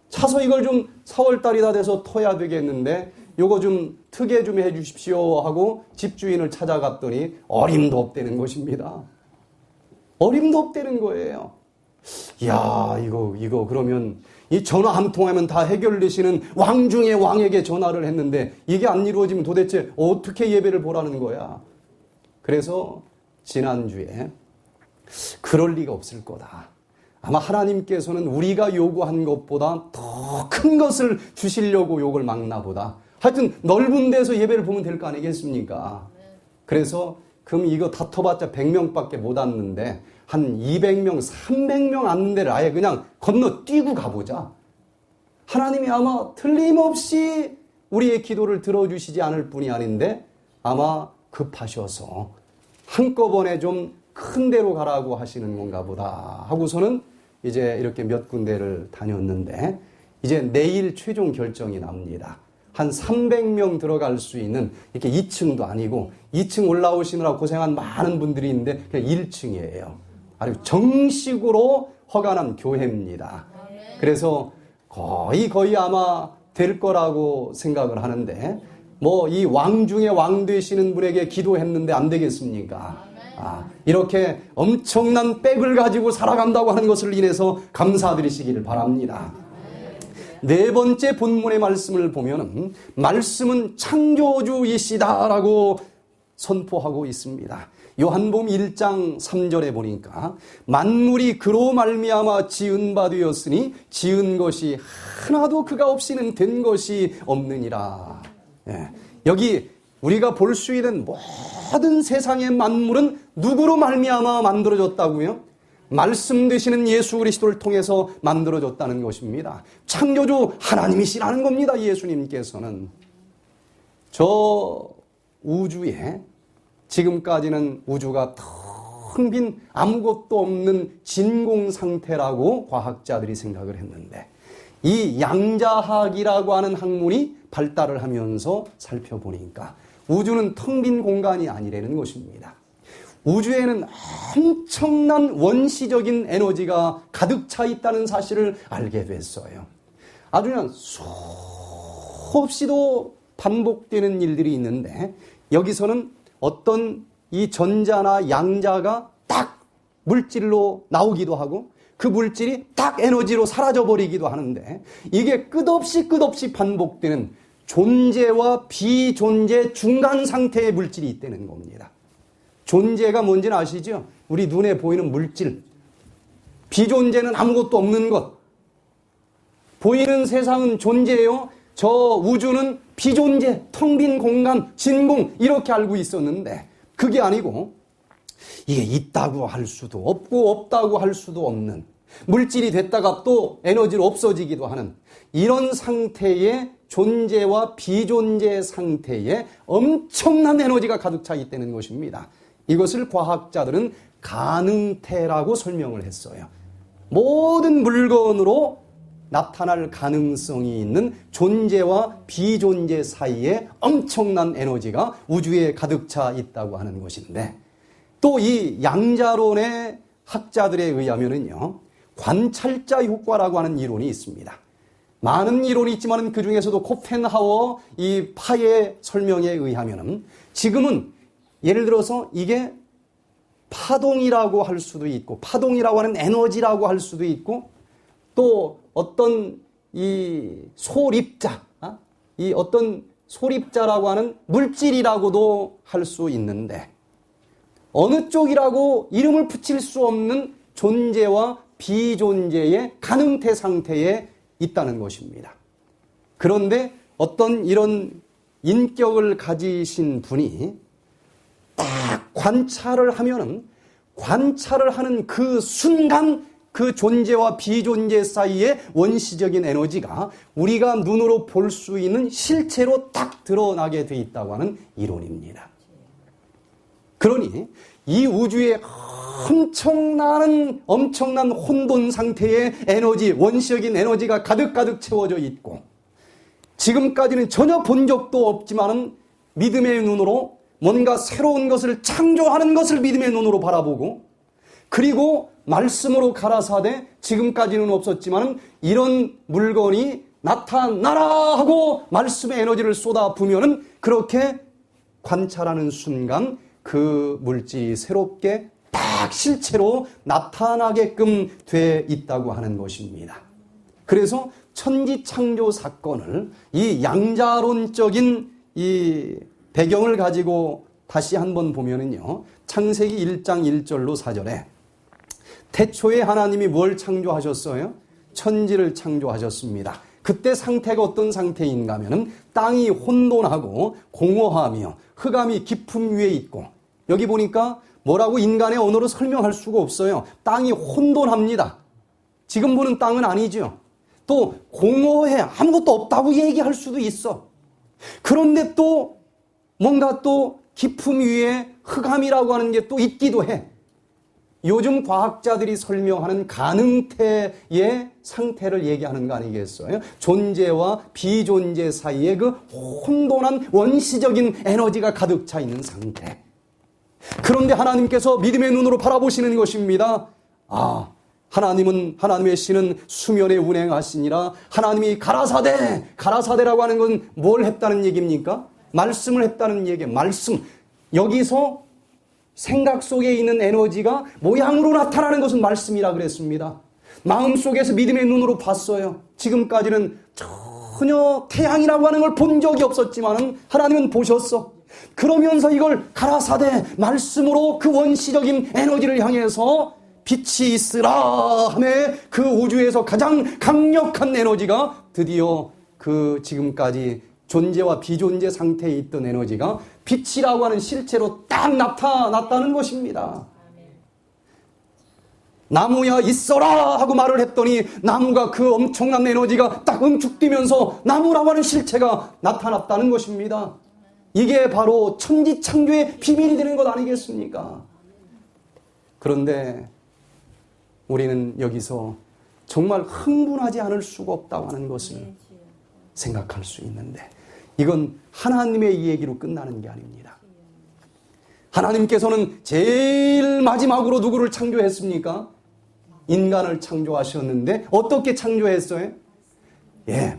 차서 이걸 좀 4월 달이 다 돼서 터야 되겠는데 요거 좀 특혜 좀 해 주십시오 하고 집주인을 찾아갔더니 어림도 없다는 것입니다. 어림도 없다는 거예요. 이야, 이거 그러면 이 전화 한 통하면 다 해결되시는 왕 중의 왕에게 전화를 했는데 이게 안 이루어지면 도대체 어떻게 예배를 보라는 거야. 그래서 지난주에 그럴 리가 없을 거다. 아마 하나님께서는 우리가 요구한 것보다 더 큰 것을 주시려고 욕을 막나 보다. 하여튼 넓은 데서 예배를 보면 될 거 아니겠습니까? 그래서 그럼 이거 다퉈봤자 100명밖에 못 왔는데 한 200명, 300명 왔는 데를 아예 그냥 건너뛰고 가보자. 하나님이 아마 틀림없이 우리의 기도를 들어주시지 않을 뿐이 아닌데 아마 급하셔서 한꺼번에 좀 큰 데로 가라고 하시는 건가 보다 하고서는 이제 이렇게 몇 군데를 다녔는데 이제 내일 최종 결정이 납니다. 한 300명 들어갈 수 있는 이렇게 2층도 아니고 2층 올라오시느라 고생한 많은 분들이 있는데 그냥 1층이에요. 아주 정식으로 허가난 교회입니다. 그래서 거의 아마 될 거라고 생각을 하는데 뭐 이 왕 중에 왕 되시는 분에게 기도했는데 안 되겠습니까? 이렇게 엄청난 백을 가지고 살아간다고 하는 것을 인해서 감사드리시기를 바랍니다. 네 번째 본문의 말씀을 보면은 말씀은 창조주이시다라고 선포하고 있습니다. 요한복음 1장 3절에 보니까 만물이 그로 말미암아 지은 바 되었으니 지은 것이 하나도 그가 없이는 된 것이 없느니라. 여기 우리가 볼 수 있는 모든 세상의 만물은 누구로 말미암아 만들어졌다고요? 말씀 되시는 예수 그리스도를 통해서 만들어졌다는 것입니다. 창조주 하나님이시라는 겁니다. 예수님께서는. 저 우주에 지금까지는 우주가 텅 빈 아무것도 없는 진공 상태라고 과학자들이 생각을 했는데 이 양자학이라고 하는 학문이 발달을 하면서 살펴보니까 우주는 텅 빈 공간이 아니라는 것입니다. 우주에는 엄청난 원시적인 에너지가 가득 차 있다는 사실을 알게 됐어요. 아주 그냥 수없이도 반복되는 일들이 있는데 여기서는 어떤 이 전자나 양자가 딱 물질로 나오기도 하고 그 물질이 딱 에너지로 사라져버리기도 하는데 이게 끝없이 반복되는 존재와 비존재 중간 상태의 물질이 있다는 겁니다. 존재가 뭔지는 아시죠? 우리 눈에 보이는 물질. 비존재는 아무것도 없는 것. 보이는 세상은 존재예요. 저 우주는 비존재, 텅 빈 공간, 진공 이렇게 알고 있었는데 그게 아니고 이게 있다고 할 수도 없고 없다고 할 수도 없는 물질이 됐다가 또 에너지로 없어지기도 하는 이런 상태의 존재와 비존재 상태에 엄청난 에너지가 가득 차 있다는 것입니다. 이것을 과학자들은 가능태라고 설명을 했어요. 모든 물건으로 나타날 가능성이 있는 존재와 비존재 사이에 엄청난 에너지가 우주에 가득 차 있다고 하는 것인데 또 이 양자론의 학자들에 의하면은요, 관찰자 효과라고 하는 이론이 있습니다. 많은 이론이 있지만 그 중에서도 코펜하워 이 파의 설명에 의하면은 지금은 예를 들어서 이게 파동이라고 할 수도 있고 파동이라고 하는 에너지라고 할 수도 있고 또 어떤 이 소립자, 이 어떤 소립자라고 하는 물질이라고도 할 수 있는데 어느 쪽이라고 이름을 붙일 수 없는 존재와 비존재의 가능태 상태에 있다는 것입니다. 그런데 어떤 이런 인격을 가지신 분이 딱 관찰을 하면은 관찰을 하는 그 순간 그 존재와 비존재 사이의 원시적인 에너지가 우리가 눈으로 볼 수 있는 실체로 딱 드러나게 돼 있다고 하는 이론입니다. 그러니 이 우주에 엄청난 혼돈 상태의 에너지, 원시적인 에너지가 가득 채워져 있고 지금까지는 전혀 본 적도 없지만은 믿음의 눈으로 뭔가 새로운 것을 창조하는 것을 믿음의 눈으로 바라보고 그리고 말씀으로 가라사대 지금까지는 없었지만 이런 물건이 나타나라 하고 말씀의 에너지를 쏟아 부으면 그렇게 관찰하는 순간 그 물질이 새롭게 딱 실체로 나타나게끔 돼 있다고 하는 것입니다. 그래서 천지창조 사건을 이 양자론적인 이 배경을 가지고 다시 한번 보면은요, 창세기 1장 1절로 4절에 태초에 하나님이 뭘 창조하셨어요? 천지를 창조하셨습니다. 그때 상태가 어떤 상태인가 하면은 땅이 혼돈하고 공허하며 흑암이 깊음 위에 있고 여기 보니까 뭐라고 인간의 언어로 설명할 수가 없어요. 땅이 혼돈합니다. 지금 보는 땅은 아니죠. 또 공허해, 아무것도 없다고 얘기할 수도 있어. 그런데 또 뭔가 또 기품 위에 흑암이라고 하는 게 또 있기도 해. 요즘 과학자들이 설명하는 가능태의 상태를 얘기하는 거 아니겠어요? 존재와 비존재 사이에 그 혼돈한 원시적인 에너지가 가득 차 있는 상태. 그런데 하나님께서 믿음의 눈으로 바라보시는 것입니다. 하나님의 신은 수면에 운행하시니라. 하나님이 가라사대라고 하는 건 뭘 했다는 얘기입니까? 말씀을 했다는 얘기예요. 말씀. 여기서 생각 속에 있는 에너지가 모양으로 나타나는 것은 말씀이라 그랬습니다. 마음속에서 믿음의 눈으로 봤어요. 지금까지는 전혀 태양이라고 하는 걸 본 적이 없었지만 하나님은 보셨어. 그러면서 이걸 가라사대 말씀으로 그 원시적인 에너지를 향해서 빛이 있으라 하매 그 우주에서 가장 강력한 에너지가 드디어 그 지금까지 존재와 비존재 상태에 있던 에너지가 빛이라고 하는 실체로 딱 나타났다는 것입니다. 나무야 있어라 하고 말을 했더니 나무가 그 엄청난 에너지가 딱 응축되면서 나무라고 하는 실체가 나타났다는 것입니다. 이게 바로 천지창조의 비밀이 되는 것 아니겠습니까? 그런데 우리는 여기서 정말 흥분하지 않을 수가 없다고 하는 것을 생각할 수 있는데 이건 하나님의 얘기로 끝나는 게 아닙니다. 하나님께서는 제일 마지막으로 누구를 창조했습니까? 인간을 창조하셨는데 어떻게 창조했어요?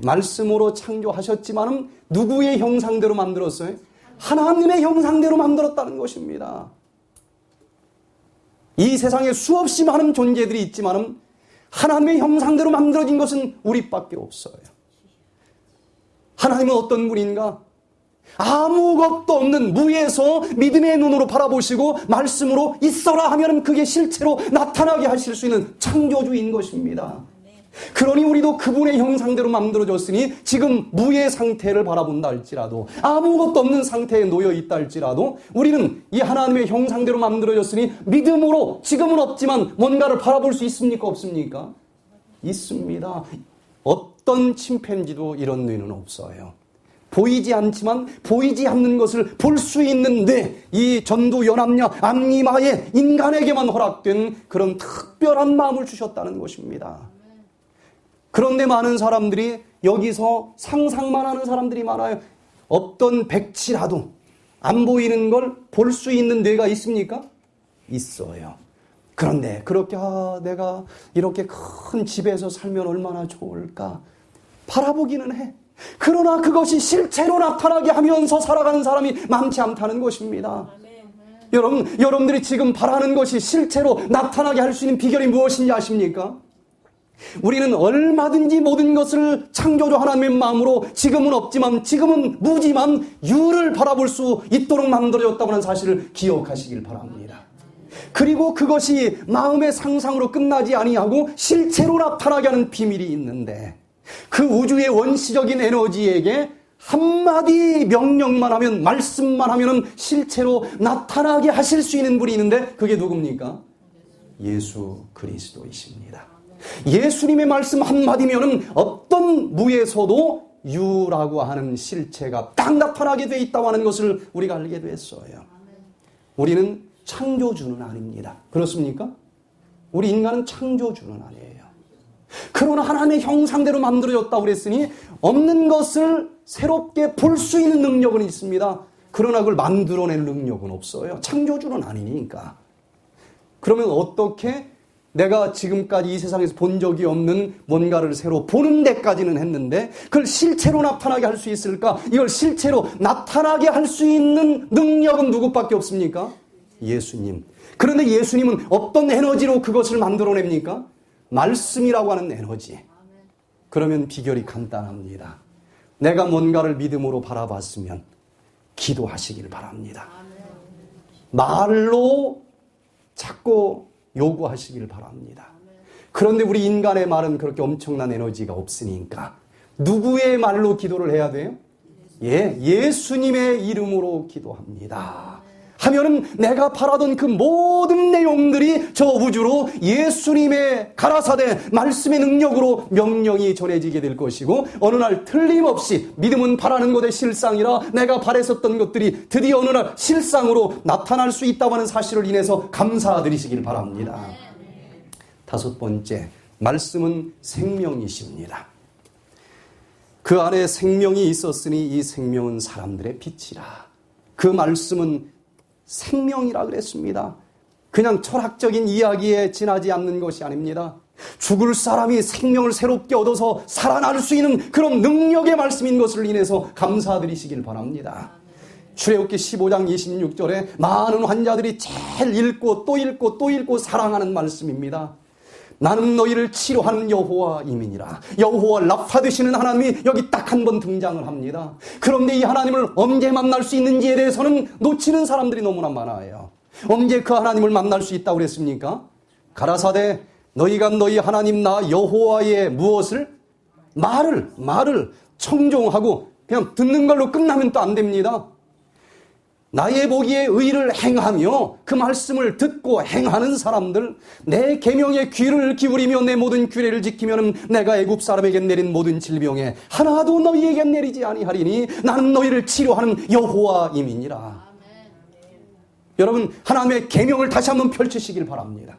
말씀으로 창조하셨지만은 누구의 형상대로 만들었어요? 하나님의 형상대로 만들었다는 것입니다. 이 세상에 수없이 많은 존재들이 있지만은 하나님의 형상대로 만들어진 것은 우리밖에 없어요. 하나님은 어떤 분인가? 아무것도 없는 무에서 믿음의 눈으로 바라보시고 말씀으로 있어라 하면 그게 실체로 나타나게 하실 수 있는 창조주인 것입니다. 그러니 우리도 그분의 형상대로 만들어졌으니 지금 무의 상태를 바라본다 할지라도 아무것도 없는 상태에 놓여 있다 할지라도 우리는 이 하나님의 형상대로 만들어졌으니 믿음으로 지금은 없지만 뭔가를 바라볼 수 있습니까? 없습니까? 있습니다. 어떤 침팬지도 이런 뇌는 없어요. 보이지 않지만 보이지 않는 것을 볼 수 있는 뇌, 이 전두연합냐 암니마에 인간에게만 허락된 그런 특별한 마음을 주셨다는 것입니다. 그런데 많은 사람들이 여기서 상상만 하는 사람들이 많아요. 없던 백치라도 안 보이는 걸 볼 수 있는 뇌가 있습니까? 있어요. 그런데 그렇게 내가 이렇게 큰 집에서 살면 얼마나 좋을까 바라보기는 해. 그러나 그것이 실체로 나타나게 하면서 살아가는 사람이 많지 않다는 것입니다. 여러분들이 지금 바라는 것이 실체로 나타나게 할 수 있는 비결이 무엇인지 아십니까? 우리는 얼마든지 모든 것을 창조주 하나님의 마음으로 지금은 없지만 지금은 무지만 유를 바라볼 수 있도록 만들어졌다고 하는 사실을 기억하시길 바랍니다. 그리고 그것이 마음의 상상으로 끝나지 아니하고 실체로 나타나게 하는 비밀이 있는데 그 우주의 원시적인 에너지에게 한마디 명령만 하면 말씀만 하면 실체로 나타나게 하실 수 있는 분이 있는데 그게 누굽니까? 예수 그리스도이십니다. 예수님의 말씀 한마디면은 어떤 무에서도 유라고 하는 실체가 딱 나타나게 돼 있다고 하는 것을 우리가 알게 됐어요. 우리는 창조주는 아닙니다. 그렇습니까? 우리 인간은 창조주는 아니에요. 그러나 하나님의 형상대로 만들어졌다고 그랬으니 없는 것을 새롭게 볼 수 있는 능력은 있습니다. 그러나 그걸 만들어낼 능력은 없어요. 창조주는 아니니까. 그러면 어떻게 내가 지금까지 이 세상에서 본 적이 없는 뭔가를 새로 보는 데까지는 했는데 그걸 실체로 나타나게 할 수 있을까? 이걸 실체로 나타나게 할 수 있는 능력은 누구밖에 없습니까? 예수님. 그런데 예수님은 어떤 에너지로 그것을 만들어냅니까? 말씀이라고 하는 에너지. 그러면 비결이 간단합니다. 내가 뭔가를 믿음으로 바라봤으면 기도하시길 바랍니다. 말로 자꾸 요구하시길 바랍니다. 그런데 우리 인간의 말은 그렇게 엄청난 에너지가 없으니까 누구의 말로 기도를 해야 돼요? 예수님의 이름으로 기도합니다. 하면은 내가 바라던 그 모든 내용들이 저 우주로 예수님의 가라사대 말씀의 능력으로 명령이 전해지게 될 것이고, 어느 날 틀림없이 믿음은 바라는 것의 실상이라 내가 바랬었던 것들이 드디어 어느 날 실상으로 나타날 수 있다고 하는 사실을 인해서 감사드리시길 바랍니다. 다섯 번째, 말씀은 생명이십니다. 그 안에 생명이 있었으니 이 생명은 사람들의 빛이라. 그 말씀은 생명이라 그랬습니다. 그냥 철학적인 이야기에 지나지 않는 것이 아닙니다. 죽을 사람이 생명을 새롭게 얻어서 살아날 수 있는 그런 능력의 말씀인 것을 인해서 감사드리시길 바랍니다. 출애굽기 15장 26절에 많은 환자들이 제일 읽고 또 읽고 또 읽고 사랑하는 말씀입니다. 나는 너희를 치료하는 여호와임이니라. 여호와 라파 되시는 하나님이 여기 딱 한 번 등장을 합니다. 그런데 이 하나님을 언제 만날 수 있는지에 대해서는 놓치는 사람들이 너무나 많아요. 언제 그 하나님을 만날 수 있다고 그랬습니까? 가라사대 너희가 너희 하나님 나 여호와의 무엇을? 말을 청종하고 그냥 듣는 걸로 끝나면 또 안 됩니다. 나의 보기에 의를 행하며 그 말씀을 듣고 행하는 사람들, 내 계명에 귀를 기울이며 내 모든 규례를 지키면 내가 애굽 사람에게 내린 모든 질병에 하나도 너희에게 내리지 아니하리니 나는 너희를 치료하는 여호와임이니라. 여러분, 하나님의 계명을 다시 한번 펼치시길 바랍니다.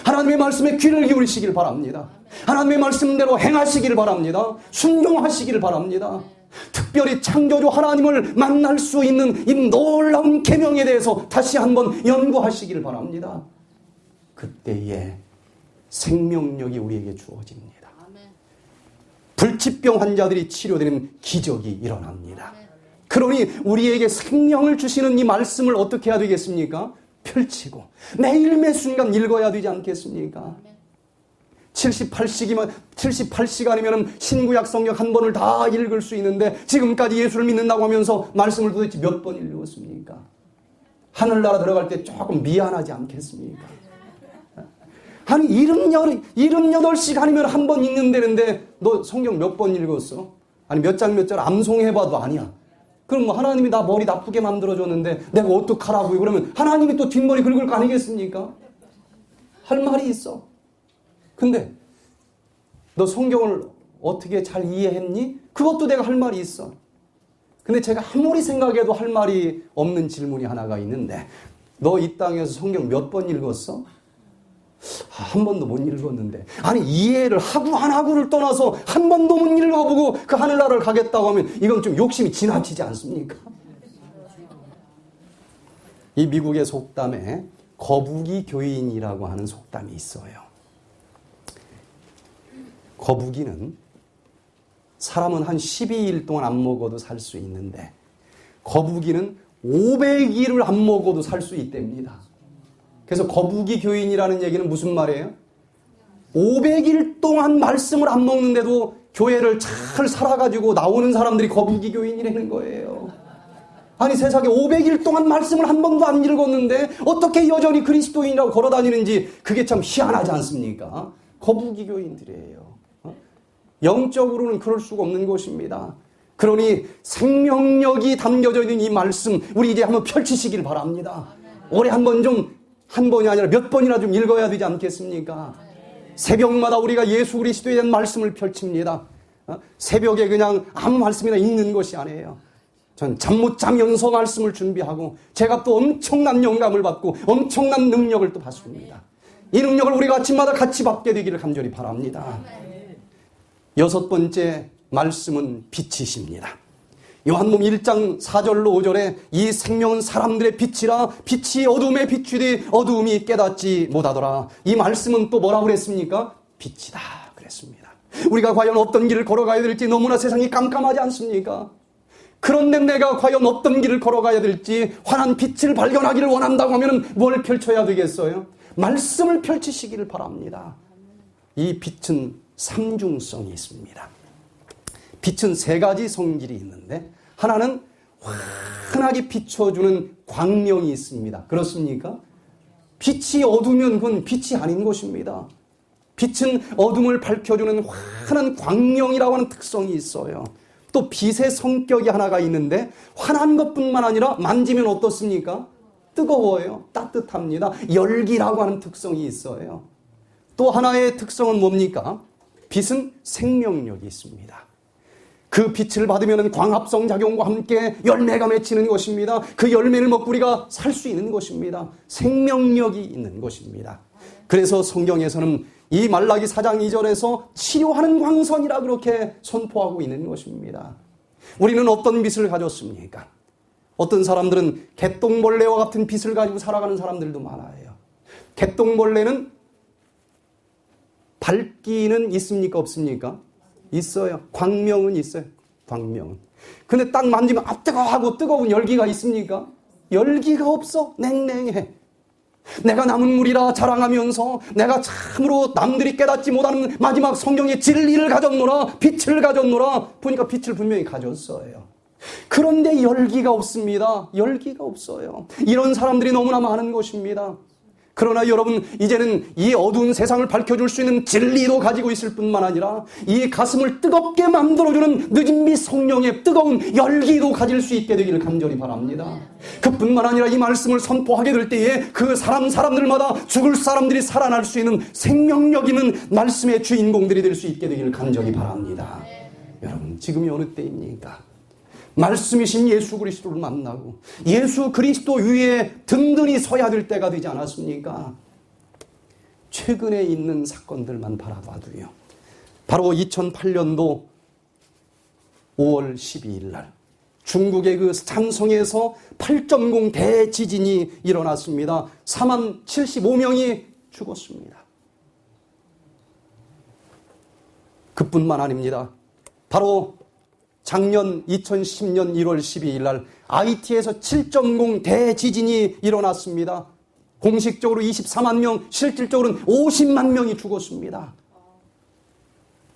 하나님의 말씀에 귀를 기울이시길 바랍니다. 하나님의 말씀대로 행하시길 바랍니다. 순종하시길 바랍니다. 특별히 창조주 하나님을 만날 수 있는 이 놀라운 계명에 대해서 다시 한번 연구하시길 바랍니다. 그때에 생명력이 우리에게 주어집니다. 불치병 환자들이 치료되는 기적이 일어납니다. 그러니 우리에게 생명을 주시는 이 말씀을 어떻게 해야 되겠습니까? 펼치고 매일 매 순간 읽어야 되지 않겠습니까? 78시간이면 신구약 성경 한 번을 다 읽을 수 있는데 지금까지 예수를 믿는다고 하면서 말씀을 도대체 몇 번 읽었습니까? 하늘나라 들어갈 때 조금 미안하지 않겠습니까? 아니 78시간이면 한 번 읽는다는데 너 성경 몇 번 읽었어? 아니 몇 장 몇 절 암송해봐도 아니야. 그럼 뭐 하나님이 나 머리 나쁘게 만들어줬는데 내가 어떡하라고요? 그러면 하나님이 또 뒷머리 긁을 거 아니겠습니까? 할 말이 있어. 근데 너 성경을 어떻게 잘 이해했니? 그것도 내가 할 말이 있어. 근데 제가 아무리 생각해도 할 말이 없는 질문이 하나가 있는데 너 이 땅에서 성경 몇 번 읽었어? 한 번도 못 읽었는데. 아니 이해를 하고 안 하고를 떠나서 한 번도 못 읽어보고 그 하늘나라를 가겠다고 하면 이건 좀 욕심이 지나치지 않습니까? 이 미국의 속담에 거북이 교인이라고 하는 속담이 있어요. 거북이는 사람은 한 12일 동안 안 먹어도 살 수 있는데 거북이는 500일을 안 먹어도 살 수 있답니다. 그래서 거북이 교인이라는 얘기는 무슨 말이에요? 500일 동안 말씀을 안 먹는데도 교회를 잘 살아가지고 나오는 사람들이 거북이 교인이라는 거예요. 아니 세상에 500일 동안 말씀을 한 번도 안 읽었는데 어떻게 여전히 그리스도인이라고 걸어다니는지 그게 참 희한하지 않습니까? 거북이 교인들이에요. 영적으로는 그럴 수가 없는 것입니다. 그러니 생명력이 담겨져 있는 이 말씀 우리 이제 한번 펼치시길 바랍니다. 올해 한 번이 아니라 몇 번이나 좀 읽어야 되지 않겠습니까? 새벽마다 우리가 예수 그리스도에 대한 말씀을 펼칩니다. 새벽에 그냥 아무 말씀이나 읽는 것이 아니에요. 전 잠 못 자면서 말씀을 준비하고 제가 또 엄청난 영감을 받고 엄청난 능력을 또 받습니다. 이 능력을 우리가 아침마다 같이 받게 되기를 간절히 바랍니다. 여섯 번째, 말씀은 빛이십니다. 요한복음 1장 4절로 5절에 이 생명은 사람들의 빛이라 빛이 어둠에 비추되 어둠이 깨닫지 못하더라. 이 말씀은 또 뭐라고 그랬습니까? 빛이다 그랬습니다. 우리가 과연 어떤 길을 걸어가야 될지 너무나 세상이 깜깜하지 않습니까? 그런데 내가 과연 어떤 길을 걸어가야 될지 환한 빛을 발견하기를 원한다고 하면 뭘 펼쳐야 되겠어요? 말씀을 펼치시기를 바랍니다. 이 빛은 삼중성이 있습니다. 빛은 세 가지 성질이 있는데 하나는 환하게 비춰주는 광명이 있습니다. 그렇습니까? 빛이 어두우면 그건 빛이 아닌 것입니다. 빛은 어둠을 밝혀주는 환한 광명이라고 하는 특성이 있어요. 또 빛의 성격이 하나가 있는데 환한 것뿐만 아니라 만지면 어떻습니까? 뜨거워요. 따뜻합니다. 열기라고 하는 특성이 있어요. 또 하나의 특성은 뭡니까? 빛은 생명력이 있습니다. 그 빛을 받으면 광합성 작용과 함께 열매가 맺히는 것입니다. 그 열매를 먹고 우리가 살 수 있는 것입니다. 생명력이 있는 것입니다. 그래서 성경에서는 이 말라기 4장 2절에서 치료하는 광선이라 그렇게 선포하고 있는 것입니다. 우리는 어떤 빛을 가졌습니까? 어떤 사람들은 개똥벌레와 같은 빛을 가지고 살아가는 사람들도 많아요. 개똥벌레는 밝기는 있습니까? 없습니까? 있어요. 광명은 있어요. 광명은. 근데 딱 만지면 뜨거워하고 뜨거운 열기가 있습니까? 열기가 없어. 냉랭해. 내가 남은 물이라 자랑하면서 내가 참으로 남들이 깨닫지 못하는 마지막 성경의 진리를 가졌노라, 빛을 가졌노라. 보니까 빛을 분명히 가졌어요. 그런데 열기가 없습니다. 열기가 없어요. 이런 사람들이 너무나 많은 것입니다. 그러나 여러분, 이제는 이 어두운 세상을 밝혀줄 수 있는 진리도 가지고 있을 뿐만 아니라 이 가슴을 뜨겁게 만들어주는 늦은 빛 성령의 뜨거운 열기도 가질 수 있게 되기를 간절히 바랍니다. 그뿐만 아니라 이 말씀을 선포하게 될 때에 그 사람들마다 죽을 사람들이 살아날 수 있는 생명력 있는 말씀의 주인공들이 될 수 있게 되기를 간절히 바랍니다. 여러분, 지금이 어느 때입니까? 말씀이신 예수 그리스도를 만나고 예수 그리스도 위에 든든히 서야 될 때가 되지 않았습니까? 최근에 있는 사건들만 바라봐도요. 바로 2008년도 5월 12일 날 중국의 그 산성에서 8.0 대지진이 일어났습니다. 4만 75명이 죽었습니다. 그뿐만 아닙니다. 바로 작년 2010년 1월 12일 날 IT에서 7.0 대지진이 일어났습니다. 공식적으로 24만 명, 실질적으로는 50만 명이 죽었습니다.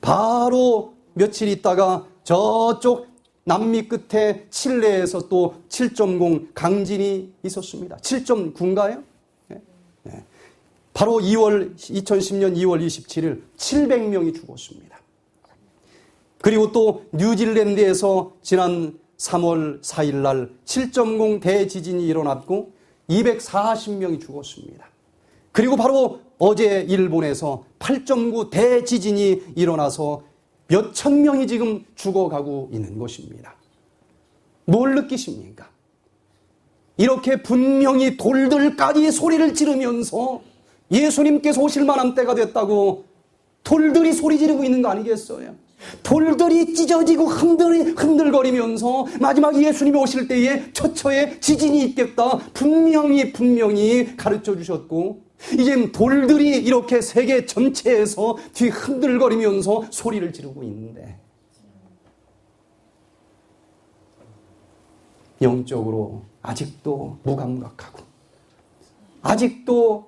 바로 며칠 있다가 저쪽 남미 끝에 칠레에서 또 7.0 강진이 있었습니다. 7.9인가요? 네. 바로 2010년 2월 27일 700명이 죽었습니다. 그리고 또 뉴질랜드에서 지난 3월 4일 날 7.0 대지진이 일어났고 240명이 죽었습니다. 그리고 바로 어제 일본에서 8.9 대지진이 일어나서 몇천 명이 지금 죽어가고 있는 것입니다. 뭘 느끼십니까? 이렇게 분명히 돌들까지 소리를 지르면서 예수님께서 오실 만한 때가 됐다고 돌들이 소리 지르고 있는 거 아니겠어요? 돌들이 찢어지고 흔들거리면서 마지막 예수님이 오실 때에 처처에 지진이 있겠다 분명히 가르쳐 주셨고, 이젠 돌들이 이렇게 세계 전체에서 뒤 흔들거리면서 소리를 지르고 있는데 영적으로 아직도 무감각하고 아직도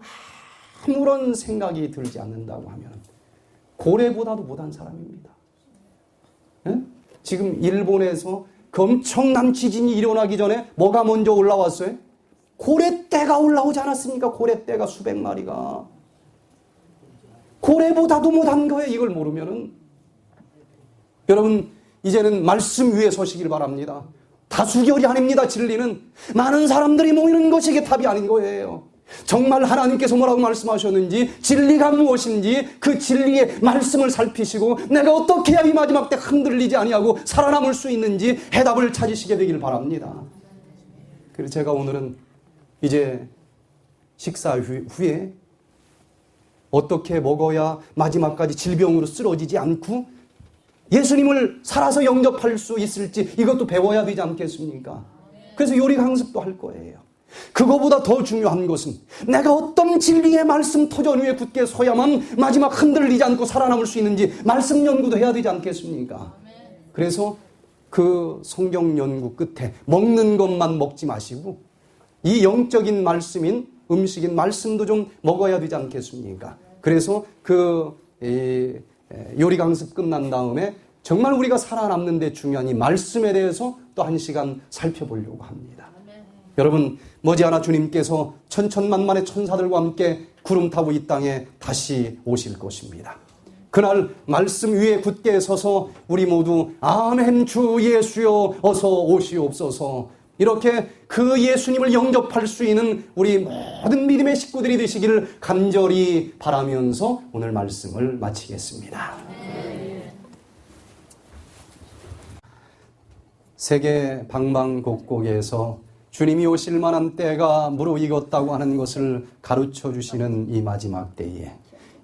아무런 생각이 들지 않는다고 하면 고래보다도 못한 사람입니다. 네? 지금 일본에서 그 엄청난 지진이 일어나기 전에 뭐가 먼저 올라왔어요? 고래떼가 올라오지 않았습니까? 고래떼가 수백 마리가. 고래보다도 못한 거예요. 이걸 모르면은. 여러분, 이제는 말씀 위에 서시길 바랍니다. 다수결이 아닙니다. 진리는 많은 사람들이 모이는 것이 이게 답이 아닌 거예요. 정말 하나님께서 뭐라고 말씀하셨는지, 진리가 무엇인지 그 진리의 말씀을 살피시고 내가 어떻게 해야 이 마지막 때 흔들리지 아니하고 살아남을 수 있는지 해답을 찾으시게 되길 바랍니다. 그래서 제가 오늘은 이제 식사 후에 어떻게 먹어야 마지막까지 질병으로 쓰러지지 않고 예수님을 살아서 영접할 수 있을지 이것도 배워야 되지 않겠습니까? 그래서 요리 강습도 할 거예요. 그거보다 더 중요한 것은 내가 어떤 진리의 말씀 터전 위에 굳게 서야만 마지막 흔들리지 않고 살아남을 수 있는지 말씀 연구도 해야 되지 않겠습니까? 그래서 그 성경 연구 끝에 먹는 것만 먹지 마시고 이 영적인 말씀인 음식인 말씀도 좀 먹어야 되지 않겠습니까? 그래서 그 요리 강습 끝난 다음에 정말 우리가 살아남는 데 중요한 이 말씀에 대해서 또 한 시간 살펴보려고 합니다. 여러분, 머지않아 주님께서 천천만만의 천사들과 함께 구름 타고 이 땅에 다시 오실 것입니다. 그날 말씀 위에 굳게 서서 우리 모두 아멘 주 예수여 어서 오시옵소서 이렇게 그 예수님을 영접할 수 있는 우리 모든 믿음의 식구들이 되시기를 간절히 바라면서 오늘 말씀을 마치겠습니다. 세계 방방곡곡에서 주님이 오실 만한 때가 무르익었다고 하는 것을 가르쳐 주시는 이 마지막 때에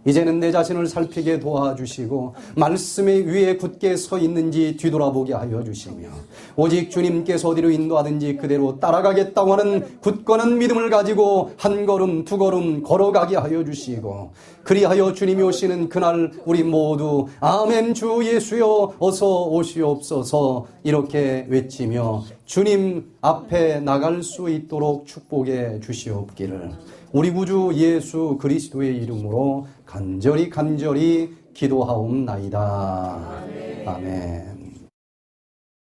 이제는 내 자신을 살피게 도와주시고 말씀의 위에 굳게 서 있는지 뒤돌아보게 하여 주시며 오직 주님께서 어디로 인도하든지 그대로 따라가겠다고 하는 굳건한 믿음을 가지고 한 걸음 두 걸음 걸어가게 하여 주시고 그리하여 주님이 오시는 그날 우리 모두 아멘 주 예수여 어서 오시옵소서 이렇게 외치며 주님 앞에 나갈 수 있도록 축복해 주시옵기를 우리 구주 예수 그리스도의 이름으로 간절히 기도하옵나이다. 아멘.